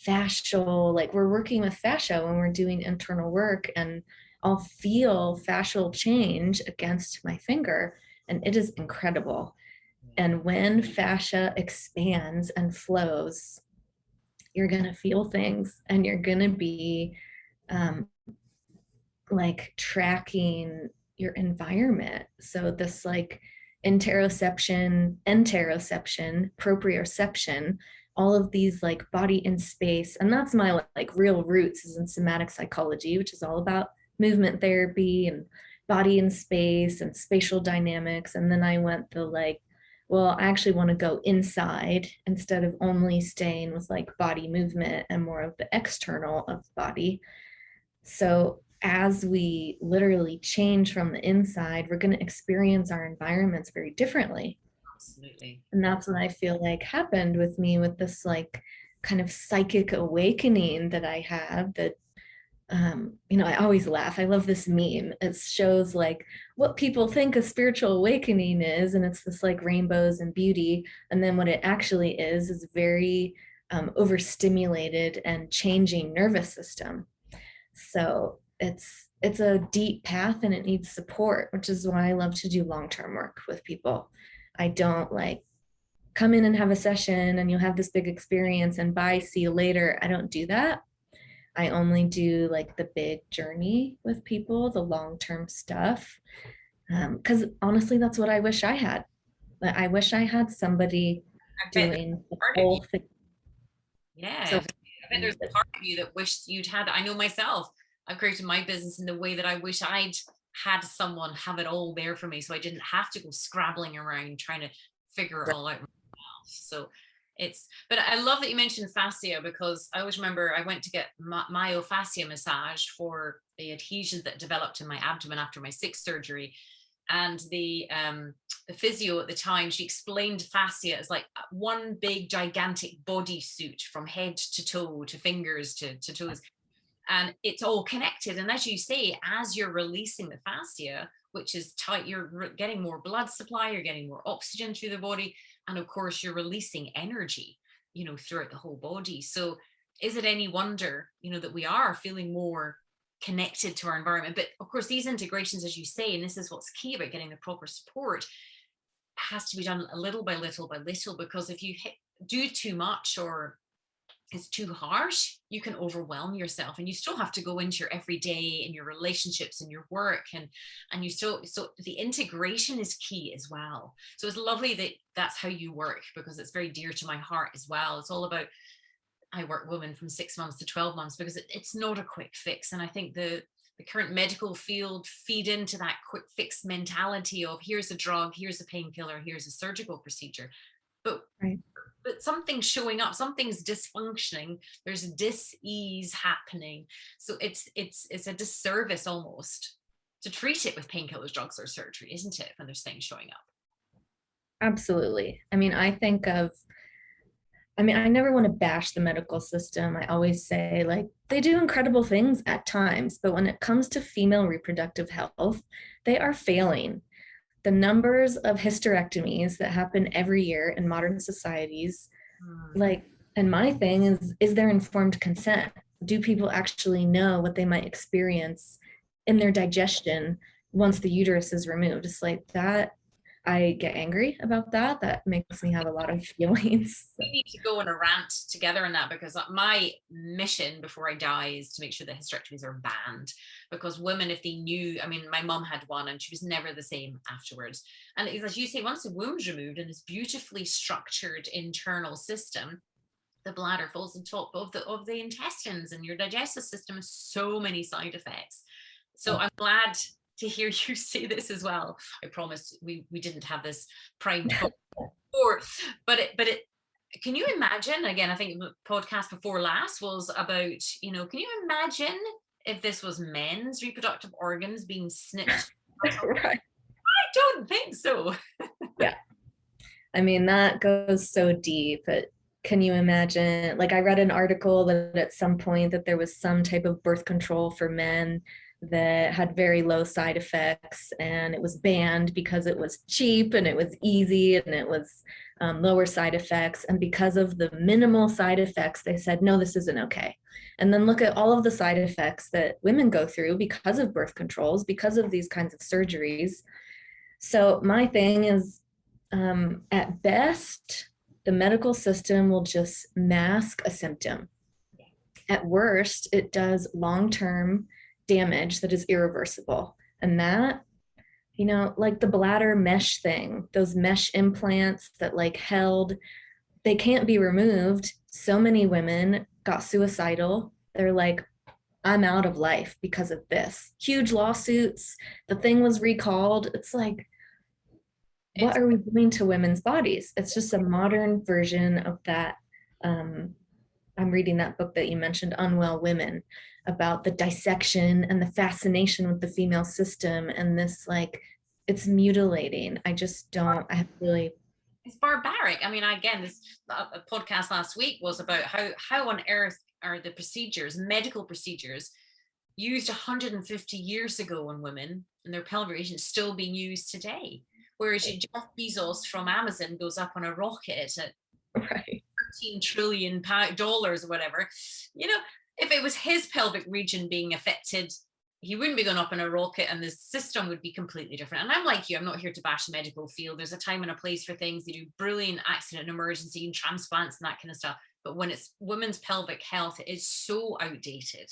fascial, we're working with fascia when we're doing internal work, and I'll feel fascial change against my finger, and it is incredible. And when fascia expands and flows, you're going to feel things, and you're going to be tracking your environment. So this interoception, proprioception, all of these like body in space. And that's my like real roots is in somatic psychology, which is all about movement therapy and body in space and spatial dynamics. And then I went the like, well, I actually want to go inside instead of only staying with like body movement and more of the external of the body. So as we literally change from the inside, we're going to experience our environments very differently. Absolutely. And that's what I feel like happened with me with this like kind of psychic awakening that I had that I always laugh. I love this meme. It shows like what people think a spiritual awakening is, and it's this like rainbows and beauty. And then what it actually is very overstimulated and changing nervous system. So it's a deep path and it needs support, which is why I love to do long-term work with people. I don't like come in and have a session and you'll have this big experience and bye, see you later. I don't do that. I only do like the big journey with people, the long-term stuff. Because honestly, that's what I wish I had. I wish I had somebody doing the whole thing. Yeah. So, I bet there's a part of you that wished you'd had. I know myself, I've created my business in the way that I wish I'd had someone have it all there for me, so I didn't have to go scrabbling around trying to figure it all out myself. So but I love that you mentioned fascia, because I always remember I went to get myofascia massage for the adhesions that developed in my abdomen after my 6th surgery. And the physio at the time, she explained fascia as like one big gigantic bodysuit from head to toe, to fingers to toes. And it's all connected. And as you say, as you're releasing the fascia, which is tight, you're getting more blood supply, you're getting more oxygen through the body. And of course, you're releasing energy, throughout the whole body. So is it any wonder, that we are feeling more connected to our environment? But of course, these integrations, as you say, and this is what's key about getting the proper support, has to be done a little by little by little, because if you do too much or it's too harsh, you can overwhelm yourself, and you still have to go into your everyday and your relationships and your work, and you still, so the integration is key as well. So it's lovely that that's how you work, because it's very dear to my heart as well. It's all about, I work women from 6 months to 12 months because it's not a quick fix. And I think the current medical field feed into that quick fix mentality of here's a drug, here's a painkiller, here's a surgical procedure. But right. But something's showing up, something's dysfunctioning, there's dis-ease happening. So it's a disservice almost to treat it with painkillers, drugs, or surgery, isn't it, when there's things showing up? Absolutely. I mean, I never want to bash the medical system. I always say like they do incredible things at times, but when it comes to female reproductive health, they are failing. The numbers of hysterectomies that happen every year in modern societies, and my thing is there informed consent? Do people actually know what they might experience in their digestion once the uterus is removed? It's like that. I get angry about that. That makes me have a lot of feelings. We need to go on a rant together on that, because my mission before I die is to make sure that hysterectomies are banned. Because women, if they knew, I mean, my mum had one and she was never the same afterwards. And as you say, once the womb's removed and this beautifully structured internal system, the bladder falls on top of the intestines, and your digestive system has so many side effects. So I'm glad to hear you say this as well. I promised we didn't have this primed before, but it can you imagine, again, I think the podcast before last was about, can you imagine if this was men's reproductive organs being snipped? Right. I don't think so. Yeah. I mean, that goes so deep. But can you imagine, like I read an article that at some point that there was some type of birth control for men that had very low side effects, and it was banned because it was cheap and it was easy and it was lower side effects. And because of the minimal side effects, they said, no, this isn't okay. And then look at all of the side effects that women go through because of birth controls, because of these kinds of surgeries. So my thing is, at best, the medical system will just mask a symptom. At worst, it does long-term damage that is irreversible. And that, like the bladder mesh thing, those mesh implants that like held they can't be removed. So many women got suicidal. They're like, I'm out of life because of this. Huge lawsuits. The thing was recalled. It's like, what are we doing to women's bodies? It's just a modern version of that. I'm reading that book that you mentioned, Unwell Women, about the dissection and the fascination with the female system. And this, like, it's mutilating. I just don't, I have really. It's barbaric. I mean, again, this a podcast last week was about how on earth are the procedures, medical procedures, used 150 years ago on women and their pelvic region still being used today. Whereas Jeff Bezos from Amazon goes up on a rocket at Right. $13 trillion or whatever. You know, if it was his pelvic region being affected, he wouldn't be going up in a rocket and the system would be completely different. And I'm like you, I'm not here to bash the medical field. There's a time and a place for things. They do brilliant accident and emergency and transplants and that kind of stuff. But when it's women's pelvic health, it is so outdated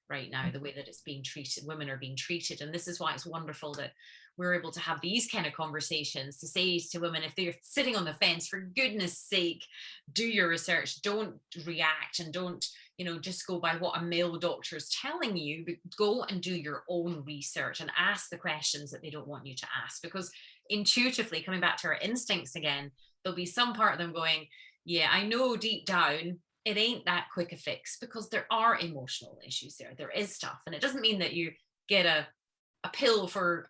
right now, the way that it's being treated, women are being treated. And this is why it's wonderful that we're able to have these kind of conversations to say to women, if they're sitting on the fence, for goodness sake, do your research, don't react, and don't, just go by what a male doctor is telling you, but go and do your own research and ask the questions that they don't want you to ask. Because intuitively, coming back to our instincts again, there'll be some part of them going, yeah, I know deep down it ain't that quick a fix, because there are emotional issues there. There is stuff. And it doesn't mean that you get a pill for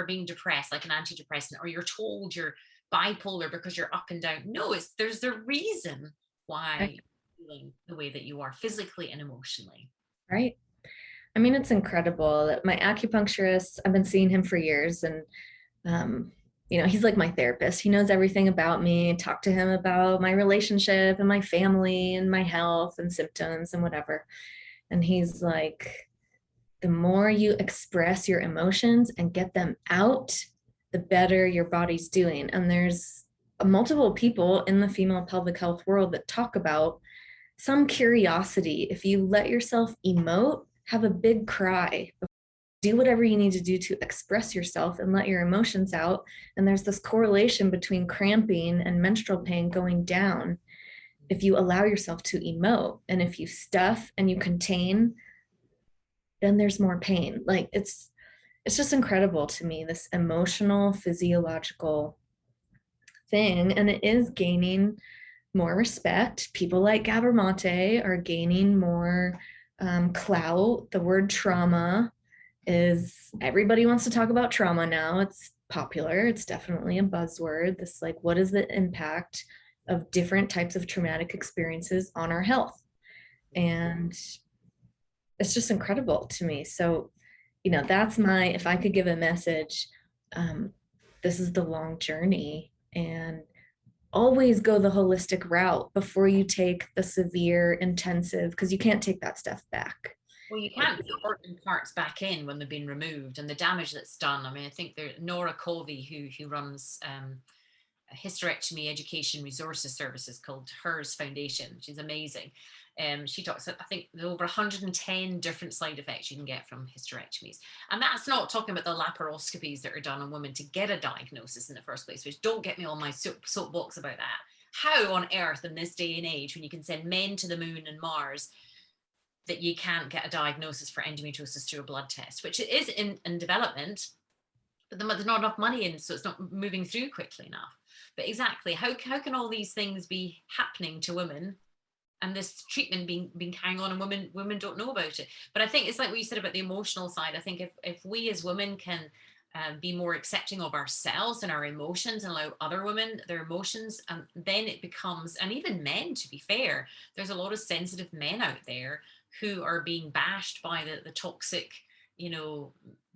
being depressed, like an antidepressant, or you're told you're bipolar because you're up and down. No, there's the reason why you're feeling the way that you are physically and emotionally. Right. I mean, it's incredible that my acupuncturist, I've been seeing him for years, and he's like my therapist. He knows everything about me. Talk to him about my relationship and my family and my health and symptoms and whatever. And he's like, the more you express your emotions and get them out, the better your body's doing. And there's multiple people in the female pelvic health world that talk about some curiosity. If you let yourself emote, have a big cry, do whatever you need to do to express yourself and let your emotions out. And there's this correlation between cramping and menstrual pain going down if you allow yourself to emote. And if you stuff and you contain, then there's more pain. Like, it's just incredible to me, this emotional, physiological thing. And it is gaining more respect. People like Gabor-Mate are gaining more clout. The word trauma everybody wants to talk about trauma now. It's popular. It's definitely a buzzword. This, like, what is the impact of different types of traumatic experiences on our health? And it's just incredible to me. So, that's if I could give a message, this is the long journey, and always go the holistic route before you take the severe intensive, because you can't take that stuff back. Well, you can't put certain parts back in when they've been removed, and the damage that's done. I mean, I think Nora Covey, who runs a hysterectomy education resources services called HERS Foundation, which is amazing. She talks, I think, there are over 110 different side effects you can get from hysterectomies. And that's not talking about the laparoscopies that are done on women to get a diagnosis in the first place, which, don't get me on my soapbox about that. How on earth in this day and age, when you can send men to the moon and Mars, that you can't get a diagnosis for endometriosis through a blood test, which it is in development, but there's not enough money in, so it's not moving through quickly enough. But exactly, how can all these things be happening to women, and this treatment being carrying on, and women don't know about it? But I think it's like what you said about the emotional side. I think if we as women can be more accepting of ourselves and our emotions, and allow other women their emotions, and then it becomes, and even men, to be fair, there's a lot of sensitive men out there who are being bashed by the toxic,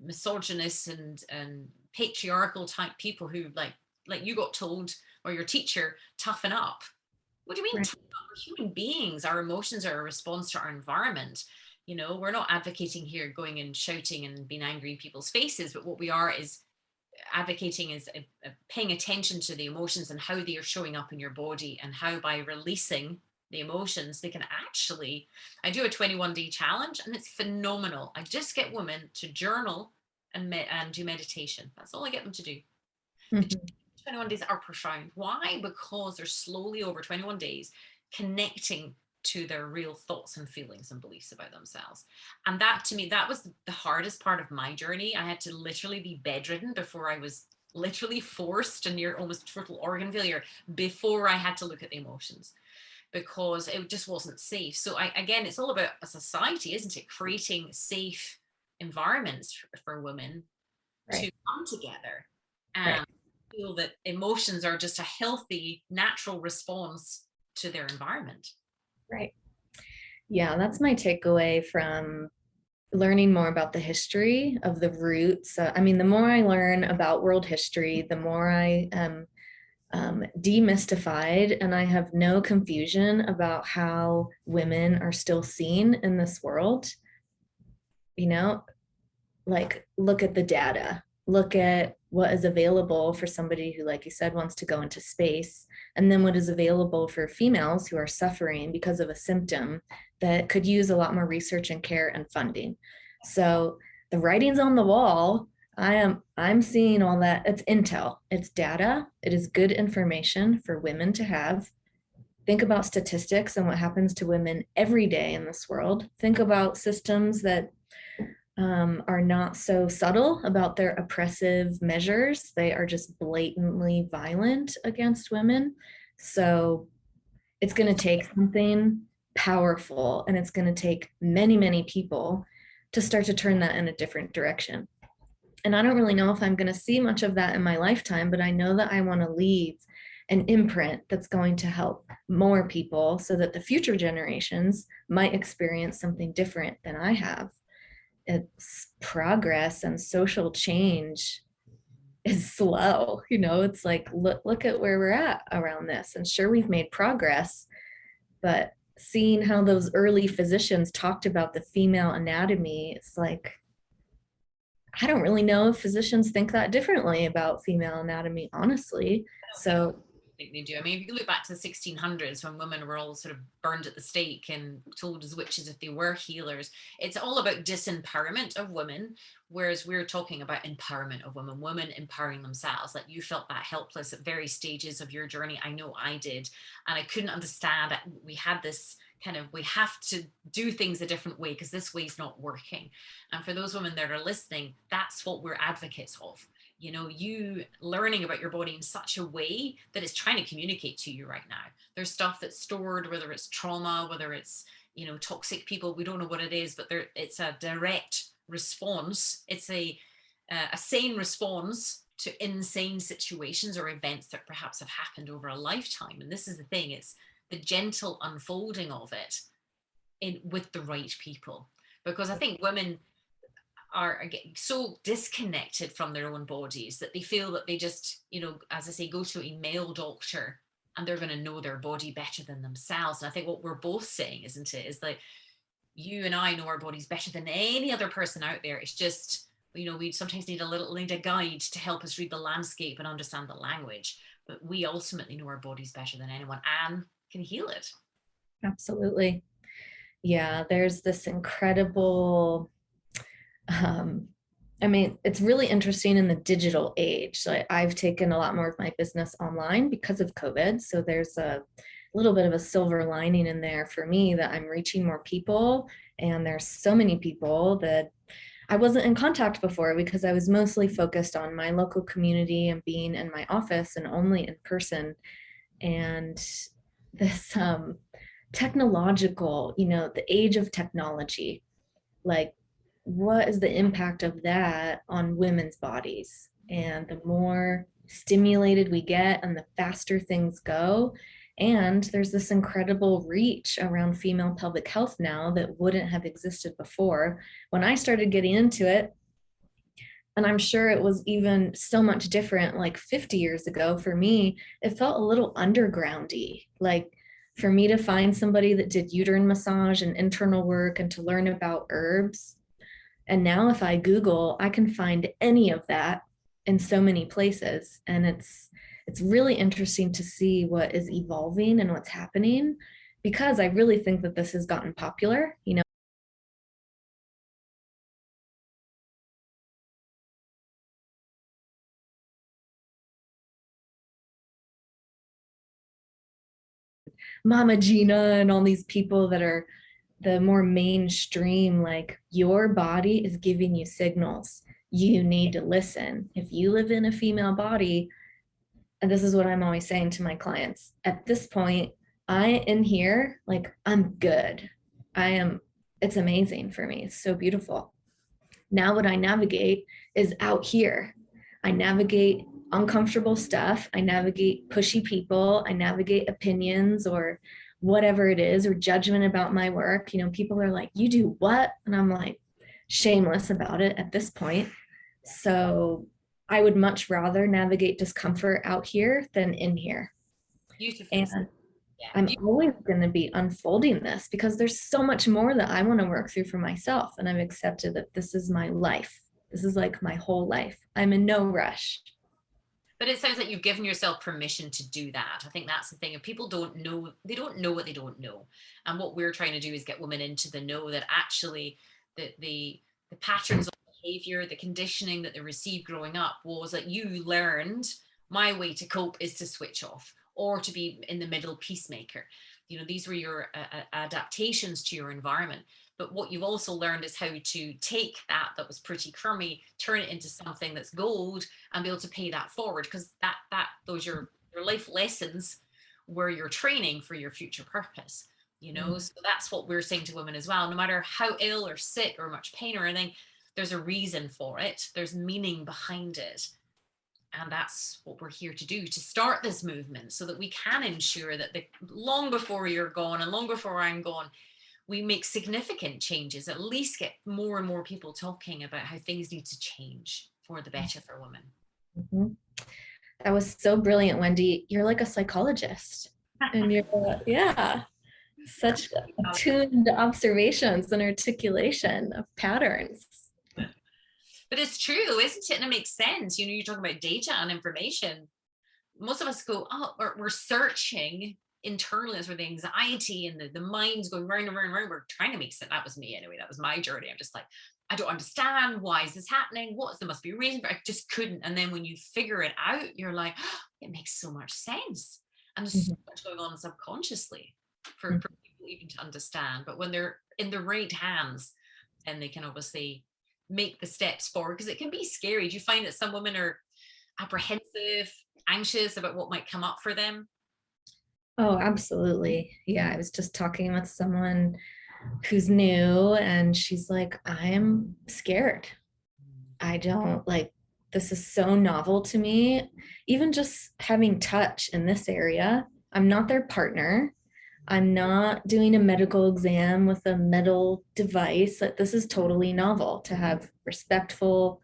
misogynist and patriarchal type people who, like you got told, or your teacher, toughen up. What do you mean? Right. Toughen up? We're human beings. Our emotions are a response to our environment. We're not advocating here going and shouting and being angry in people's faces, but what we are is advocating is paying attention to the emotions and how they are showing up in your body, and how by releasing the emotions they can actually. I do a 21-day challenge, and it's phenomenal. I just get women to journal and do meditation. That's all I get them to do. Mm-hmm. 21 days are profound. Why? Because they're slowly over 21 days connecting to their real thoughts and feelings and beliefs about themselves. And that, to me, that was the hardest part of my journey. I had to literally be bedridden before I was literally forced to near almost total organ failure before I had to look at the emotions, because it just wasn't safe. So again, it's all about a society, isn't it? Creating safe environments for women to come together and feel that emotions are just a healthy, natural response to their environment. Right. Yeah, that's my takeaway from learning more about the history of the roots. I mean, the more I learn about world history, the more I am demystified, and I have no confusion about how women are still seen in this world. You know, like, look at the data, look at what is available for somebody who, like you said, wants to go into space, and then what is available for females who are suffering because of a symptom that could use a lot more research and care and funding. So the writing's on the wall. I'm seeing all that. It's intel, it's data, it is good information for women to have. Think about statistics and what happens to women every day in this world. Think about systems that are not so subtle about their oppressive measures. They are just blatantly violent against women. So it's going to take something powerful, and it's going to take many, many people to start to turn that in a different direction. And I don't really know if I'm going to see much of that in my lifetime, but I know that I want to leave an imprint that's going to help more people so that the future generations might experience something different than I have. It's progress, and social change is slow. You know, it's like, look at where we're at around this. And sure, we've made progress, but seeing how those early physicians talked about the female anatomy, it's like, I don't really know if physicians think that differently about female anatomy, honestly. So I think they do. I mean, if you look back to the 1600s when women were all sort of burned at the stake and told as witches if they were healers, it's all about disempowerment of women, whereas we're talking about empowerment of women, women empowering themselves. Like, you felt that helpless at various stages of your journey. I know I did. And I couldn't understand that we had this kind of, we have to do things a different way because this way's not working. And for those women that are listening, that's what we're advocates of. You know, you learning about your body in such a way that it's trying to communicate to you right now. There's stuff that's stored, whether it's trauma, whether it's, you know, toxic people, we don't know what it is, but it's a direct response. It's a sane response to insane situations or events that perhaps have happened over a lifetime. And this is the thing, it's the gentle unfolding of it with the right people. Because I think women are getting so disconnected from their own bodies that they feel that they just, you know, as I say, go to a male doctor and they're going to know their body better than themselves. And I think what we're both saying, isn't it, is that you and I know our bodies better than any other person out there. It's just, you know, we sometimes need a guide to help us read the landscape and understand the language, but we ultimately know our bodies better than anyone and can heal it. absolutely. Yeah, there's this incredible I mean, it's really interesting in the digital age. So I've taken a lot more of my business online because of COVID. So there's a little bit of a silver lining in there for me that I'm reaching more people. And there's so many people that I wasn't in contact before because I was mostly focused on my local community and being in my office and only in person. And this technological, you know, the age of technology, like, what is the impact of that on women's bodies? And the more stimulated we get and the faster things go, and there's this incredible reach around female pelvic health now that wouldn't have existed before. When I started getting into it, and I'm sure it was even so much different like 50 years ago, for me, it felt a little undergroundy. Like, for me to find somebody that did uterine massage and internal work and to learn about herbs. And now if I Google, I can find any of that in so many places. And it's really interesting to see what is evolving and what's happening, because I really think that this has gotten popular, you know, Mama Gina and all these people that are the more mainstream, like your body is giving you signals. You need to listen. If you live in a female body, and this is what I'm always saying to my clients, at this point, I in here, like I'm good. It's amazing for me. It's so beautiful. Now what I navigate is out here. I navigate uncomfortable stuff. I navigate pushy people. I navigate opinions or whatever it is, or judgment about my work. You know, people are like, you do what? And I'm like, shameless about it at this point. So I would much rather navigate discomfort out here than in here. Beautiful. And Yeah. I'm always going to be unfolding this because there's so much more that I want to work through for myself. And I've accepted that this is my life. This is like my whole life. I'm in no rush. But it sounds like you've given yourself permission to do that. I think that's the thing. If people don't know, they don't know what they don't know. And what we're trying to do is get women into the know that actually the patterns of behavior, the conditioning that they received growing up was that you learned my way to cope is to switch off or to be in the middle peacemaker. You know, these were your adaptations to your environment. But what you've also learned is how to take that was pretty crummy, turn it into something that's gold and be able to pay that forward, because those your life lessons were your training for your future purpose, you know. Mm-hmm. So that's what we're saying to women as well. No matter how ill or sick or much pain or anything, there's a reason for it. There's meaning behind it. And that's what we're here to do, to start this movement so that we can ensure that long before you're gone and long before I'm gone, we make significant changes, at least get more and more people talking about how things need to change for the better for women. Mm-hmm. That was so brilliant, Wendy. You're like a psychologist. And you're, yeah, such attuned observations and articulation of patterns. But it's true, isn't it? And it makes sense. You know, you're talking about data and information. Most of us go, oh, we're searching internally. That's where the anxiety and the mind's going round and round and round. We're trying to make sense. That was me anyway. That was my journey. I'm just like, I don't understand. Why is this happening? There must be a reason for it. I just couldn't. And then when you figure it out, you're like, oh, it makes so much sense. And there's so much going on subconsciously for people even to understand. But when they're in the right hands, then they can obviously make the steps forward, because it can be scary. Do you find that some women are apprehensive, anxious about what might come up for them? Oh, absolutely. Yeah, I was just talking with someone who's new and she's like, I'm scared. I don't like, this is so novel to me. Even just having touch in this area, I'm not their partner. I'm not doing a medical exam with a metal device. Like, this is totally novel to have respectful,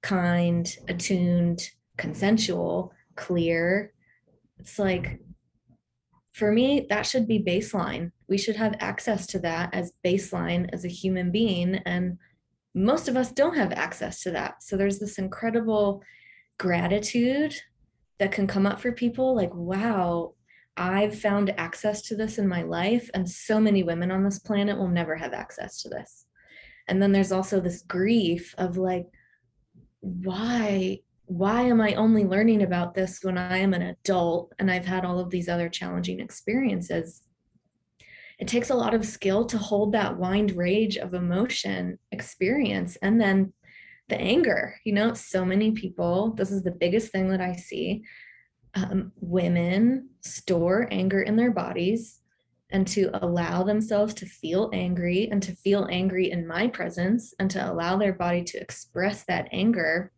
kind, attuned, consensual, clear. It's like, for me, that should be baseline. We should have access to that as baseline as a human being. And most of us don't have access to that. So there's this incredible gratitude that can come up for people like, wow, I've found access to this in my life, and so many women on this planet will never have access to this. And then there's also this grief of like, why am I only learning about this when I am an adult and I've had all of these other challenging experiences? It takes a lot of skill to hold that wind rage of emotion experience. And then the anger, you know, so many people, this is the biggest thing that I see. Women store anger in their bodies, and to allow themselves to feel angry and to feel angry in my presence and to allow their body to express that anger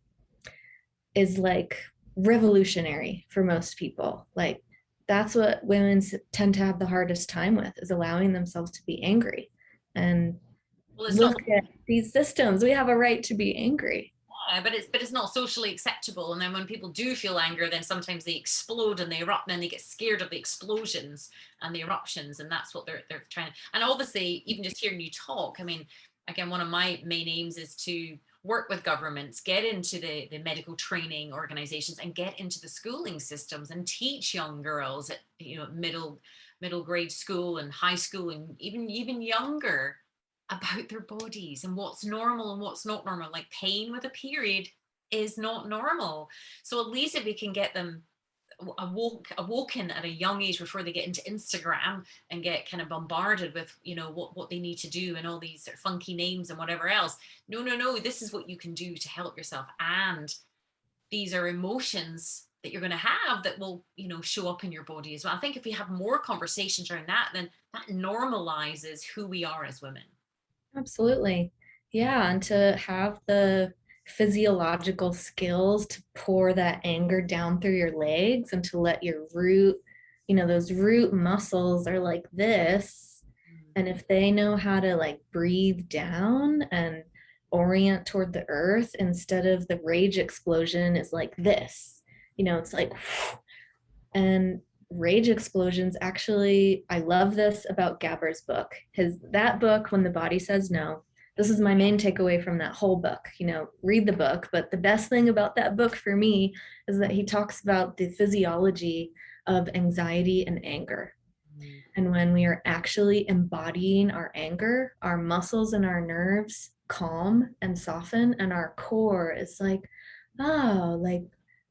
is like revolutionary for most people. Like, that's what women tend to have the hardest time with, is allowing themselves to be angry. And look at these systems. We have a right to be angry. But it's not socially acceptable. And then when people do feel anger, then sometimes they explode and they erupt, and they get scared of the explosions and the eruptions, and that's what they're trying to. And obviously, even just hearing you talk, I mean, again, one of my main aims is to work with governments, get into the medical training organizations, and get into the schooling systems and teach young girls at, you know, middle grade school and high school, and even younger, about their bodies and what's normal and what's not normal. Like, pain with a period is not normal. So at least if we can get them awoken at a young age before they get into Instagram and get kind of bombarded with, you know, what they need to do and all these sort of funky names and whatever else. No, this is what you can do to help yourself. And these are emotions that you're going to have that will, you know, show up in your body as well. I think if we have more conversations around that, then that normalizes who we are as women. Absolutely. Yeah. And to have the physiological skills to pour that anger down through your legs and to let your root, you know, those root muscles are like this. And if they know how to like breathe down and orient toward the earth instead of the rage explosion is like this, you know, it's like, and rage explosions actually, I love this about Gaber's book. That book, When the Body Says No, this is my main takeaway from that whole book. You know, read the book, but the best thing about that book for me is that he talks about the physiology of anxiety and anger. And when we are actually embodying our anger, our muscles and our nerves calm and soften, and our core is like, oh, like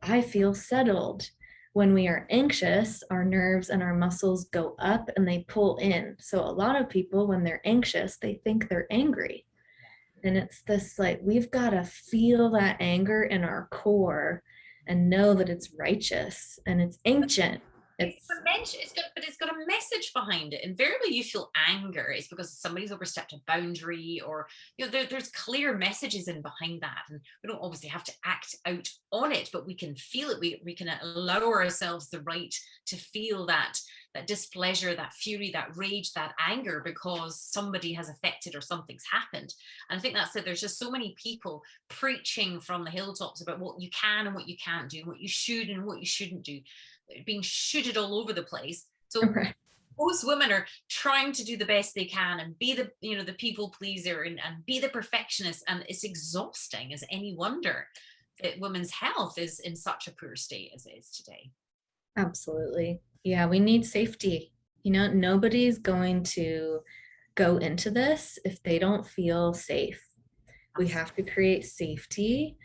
I feel settled. When we are anxious, our nerves and our muscles go up and they pull in. So a lot of people, when they're anxious, they think they're angry. And it's this like, we've got to feel that anger in our core and know that it's righteous and it's ancient. It's got a message behind it. Invariably, you feel anger. It's because somebody's overstepped a boundary, or you know, there's clear messages in behind that, and we don't obviously have to act out on it, but we can feel it. We can allow ourselves the right to feel that displeasure, that fury, that rage, that anger, because somebody has affected or something's happened. And I think that's it. There's just so many people preaching from the hilltops about what you can and what you can't do, and what you should and what you shouldn't do, being shooted all over the place. So most women are trying to do the best they can and be the, you know, the people pleaser and be the perfectionist, and it's exhausting. As any wonder that women's health is in such a poor state as it is today. Absolutely. Yeah, we need safety. You know, nobody's going to go into this if they don't feel safe. We have to create safety.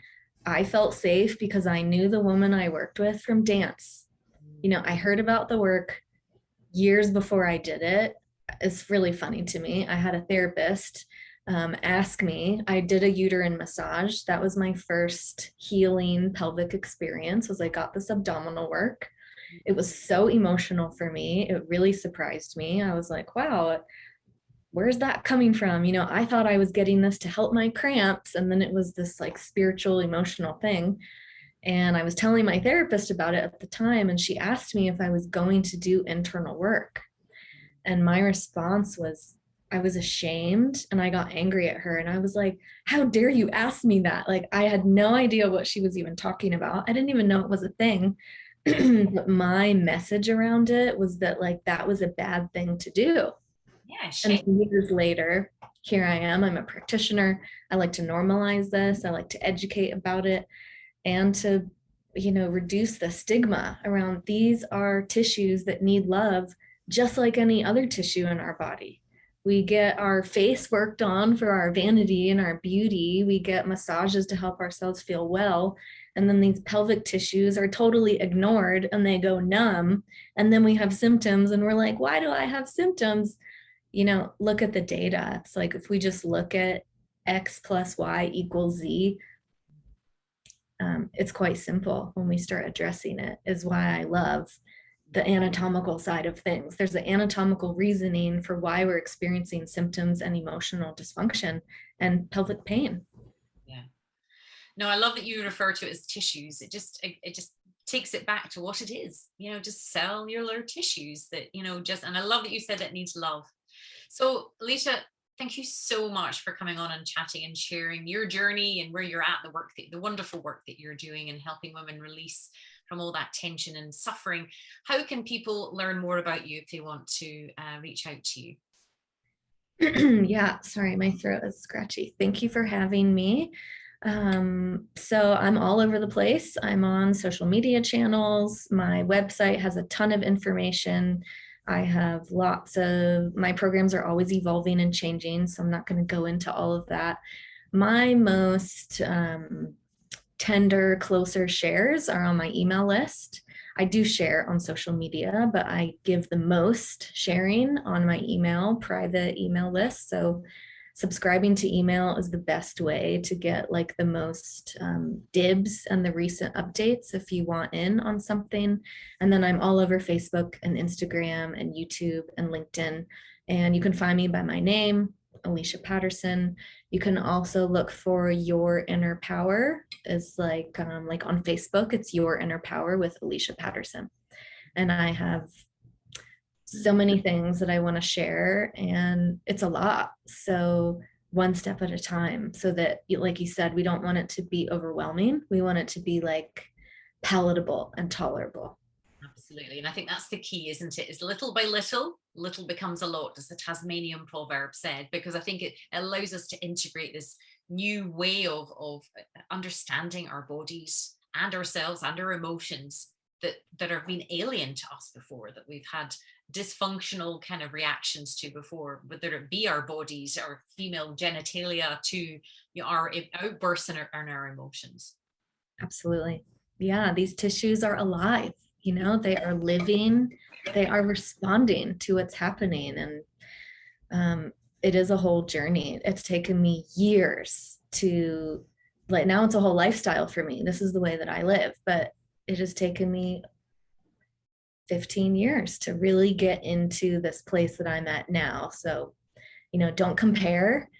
I felt safe because I knew the woman I worked with from dance. You know, I heard about the work years before I did it. It's really funny to me. I had a therapist ask me, I did a uterine massage. That was my first healing pelvic experience, was I got this abdominal work. It was so emotional for me. It really surprised me. I was like, wow, where's that coming from? You know, I thought I was getting this to help my cramps. And then it was this like spiritual, emotional thing. And I was telling my therapist about it at the time, and she asked me if I was going to do internal work. And my response was, I was ashamed, and I got angry at her. And I was like, how dare you ask me that? Like, I had no idea what she was even talking about. I didn't even know it was a thing. But my message around it was that like, that was a bad thing to do. Yeah, and years later, here I am. I'm a practitioner. I like to normalize this. I like to educate about it, and to, you know, reduce the stigma around these are tissues that need love just like any other tissue in our body. We get our face worked on for our vanity and our beauty. We get massages to help ourselves feel well. And then these pelvic tissues are totally ignored and they go numb. And then we have symptoms and we're like, why do I have symptoms? You know, look at the data. It's like, if we just look at X plus Y equals Z, it's quite simple when we start addressing it, is why I love the anatomical side of things. There's the anatomical reasoning for why we're experiencing symptoms and emotional dysfunction and pelvic pain. Yeah. No, I love that you refer to it as tissues. It just takes it back to what it is, you know, just cellular tissues that, you know, just, and I love that you said it needs love. So Alicia, thank you so much for coming on and chatting and sharing your journey and where you're at, the wonderful work that you're doing and helping women release from all that tension and suffering. How can people learn more about you if they want to reach out to you? Yeah, sorry, my throat is scratchy. Thank you for having me. So I'm all over the place. I'm on social media channels. My website has a ton of information. I have my programs are always evolving and changing, so I'm not going to go into all of that. My most tender, closer shares are on my email list. I do share on social media, but I give the most sharing on my private email list. So subscribing to email is the best way to get like the most dibs and the recent updates if you want in on something. And then I'm all over Facebook and Instagram and YouTube and LinkedIn. And you can find me by my name, Alicia Patterson. You can also look for Your Inner Power. Is like on Facebook, it's Your Inner Power with Alicia Patterson. And I have so many things that I want to share, and it's a lot. So one step at a time, so that, like you said, we don't want it to be overwhelming. We want it to be like palatable and tolerable. Absolutely. And I think that's the key, isn't it? Is little by little, little becomes a lot, as the Tasmanian proverb said, because I think it allows us to integrate this new way of understanding our bodies and ourselves and our emotions that have been alien to us before, that we've had dysfunctional kind of reactions to before, whether it be our bodies, our female genitalia, to our outbursts and our emotions. Absolutely. Yeah, these tissues are alive. They are living, they are responding to what's happening. And it is a whole journey. It's taken me years to, like, now it's a whole lifestyle for me. This is the way that I live, but it has taken me 15 years to really get into this place that I'm at now. So, don't compare,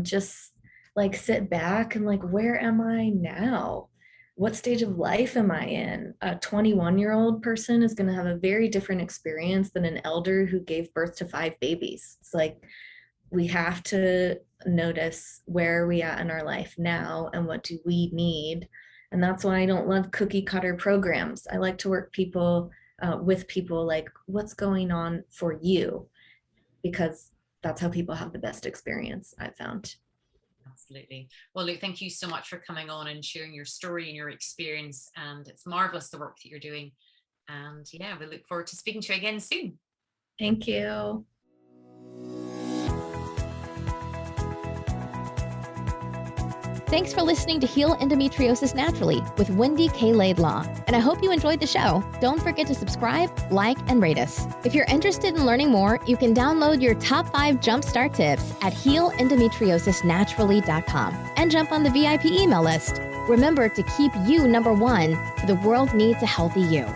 just like sit back and like, where am I now? What stage of life am I in? A 21-year-old person is going to have a very different experience than an elder who gave birth to 5 babies. It's like, we have to notice where are we at in our life now and what do we need. And that's why I don't love cookie cutter programs. I like to work with people like, what's going on for you? Because that's how people have the best experience, I've found. Absolutely. Well, Luke, thank you so much for coming on and sharing your story and your experience. And it's marvelous, the work that you're doing. And yeah, we look forward to speaking to you again soon. Thank you. Thanks for listening to Heal Endometriosis Naturally with Wendy K. Laidlaw. And I hope you enjoyed the show. Don't forget to subscribe, like, and rate us. If you're interested in learning more, you can download your top 5 jumpstart tips at healendometriosisnaturally.com and jump on the VIP email list. Remember to keep you number one, for the world needs a healthy you.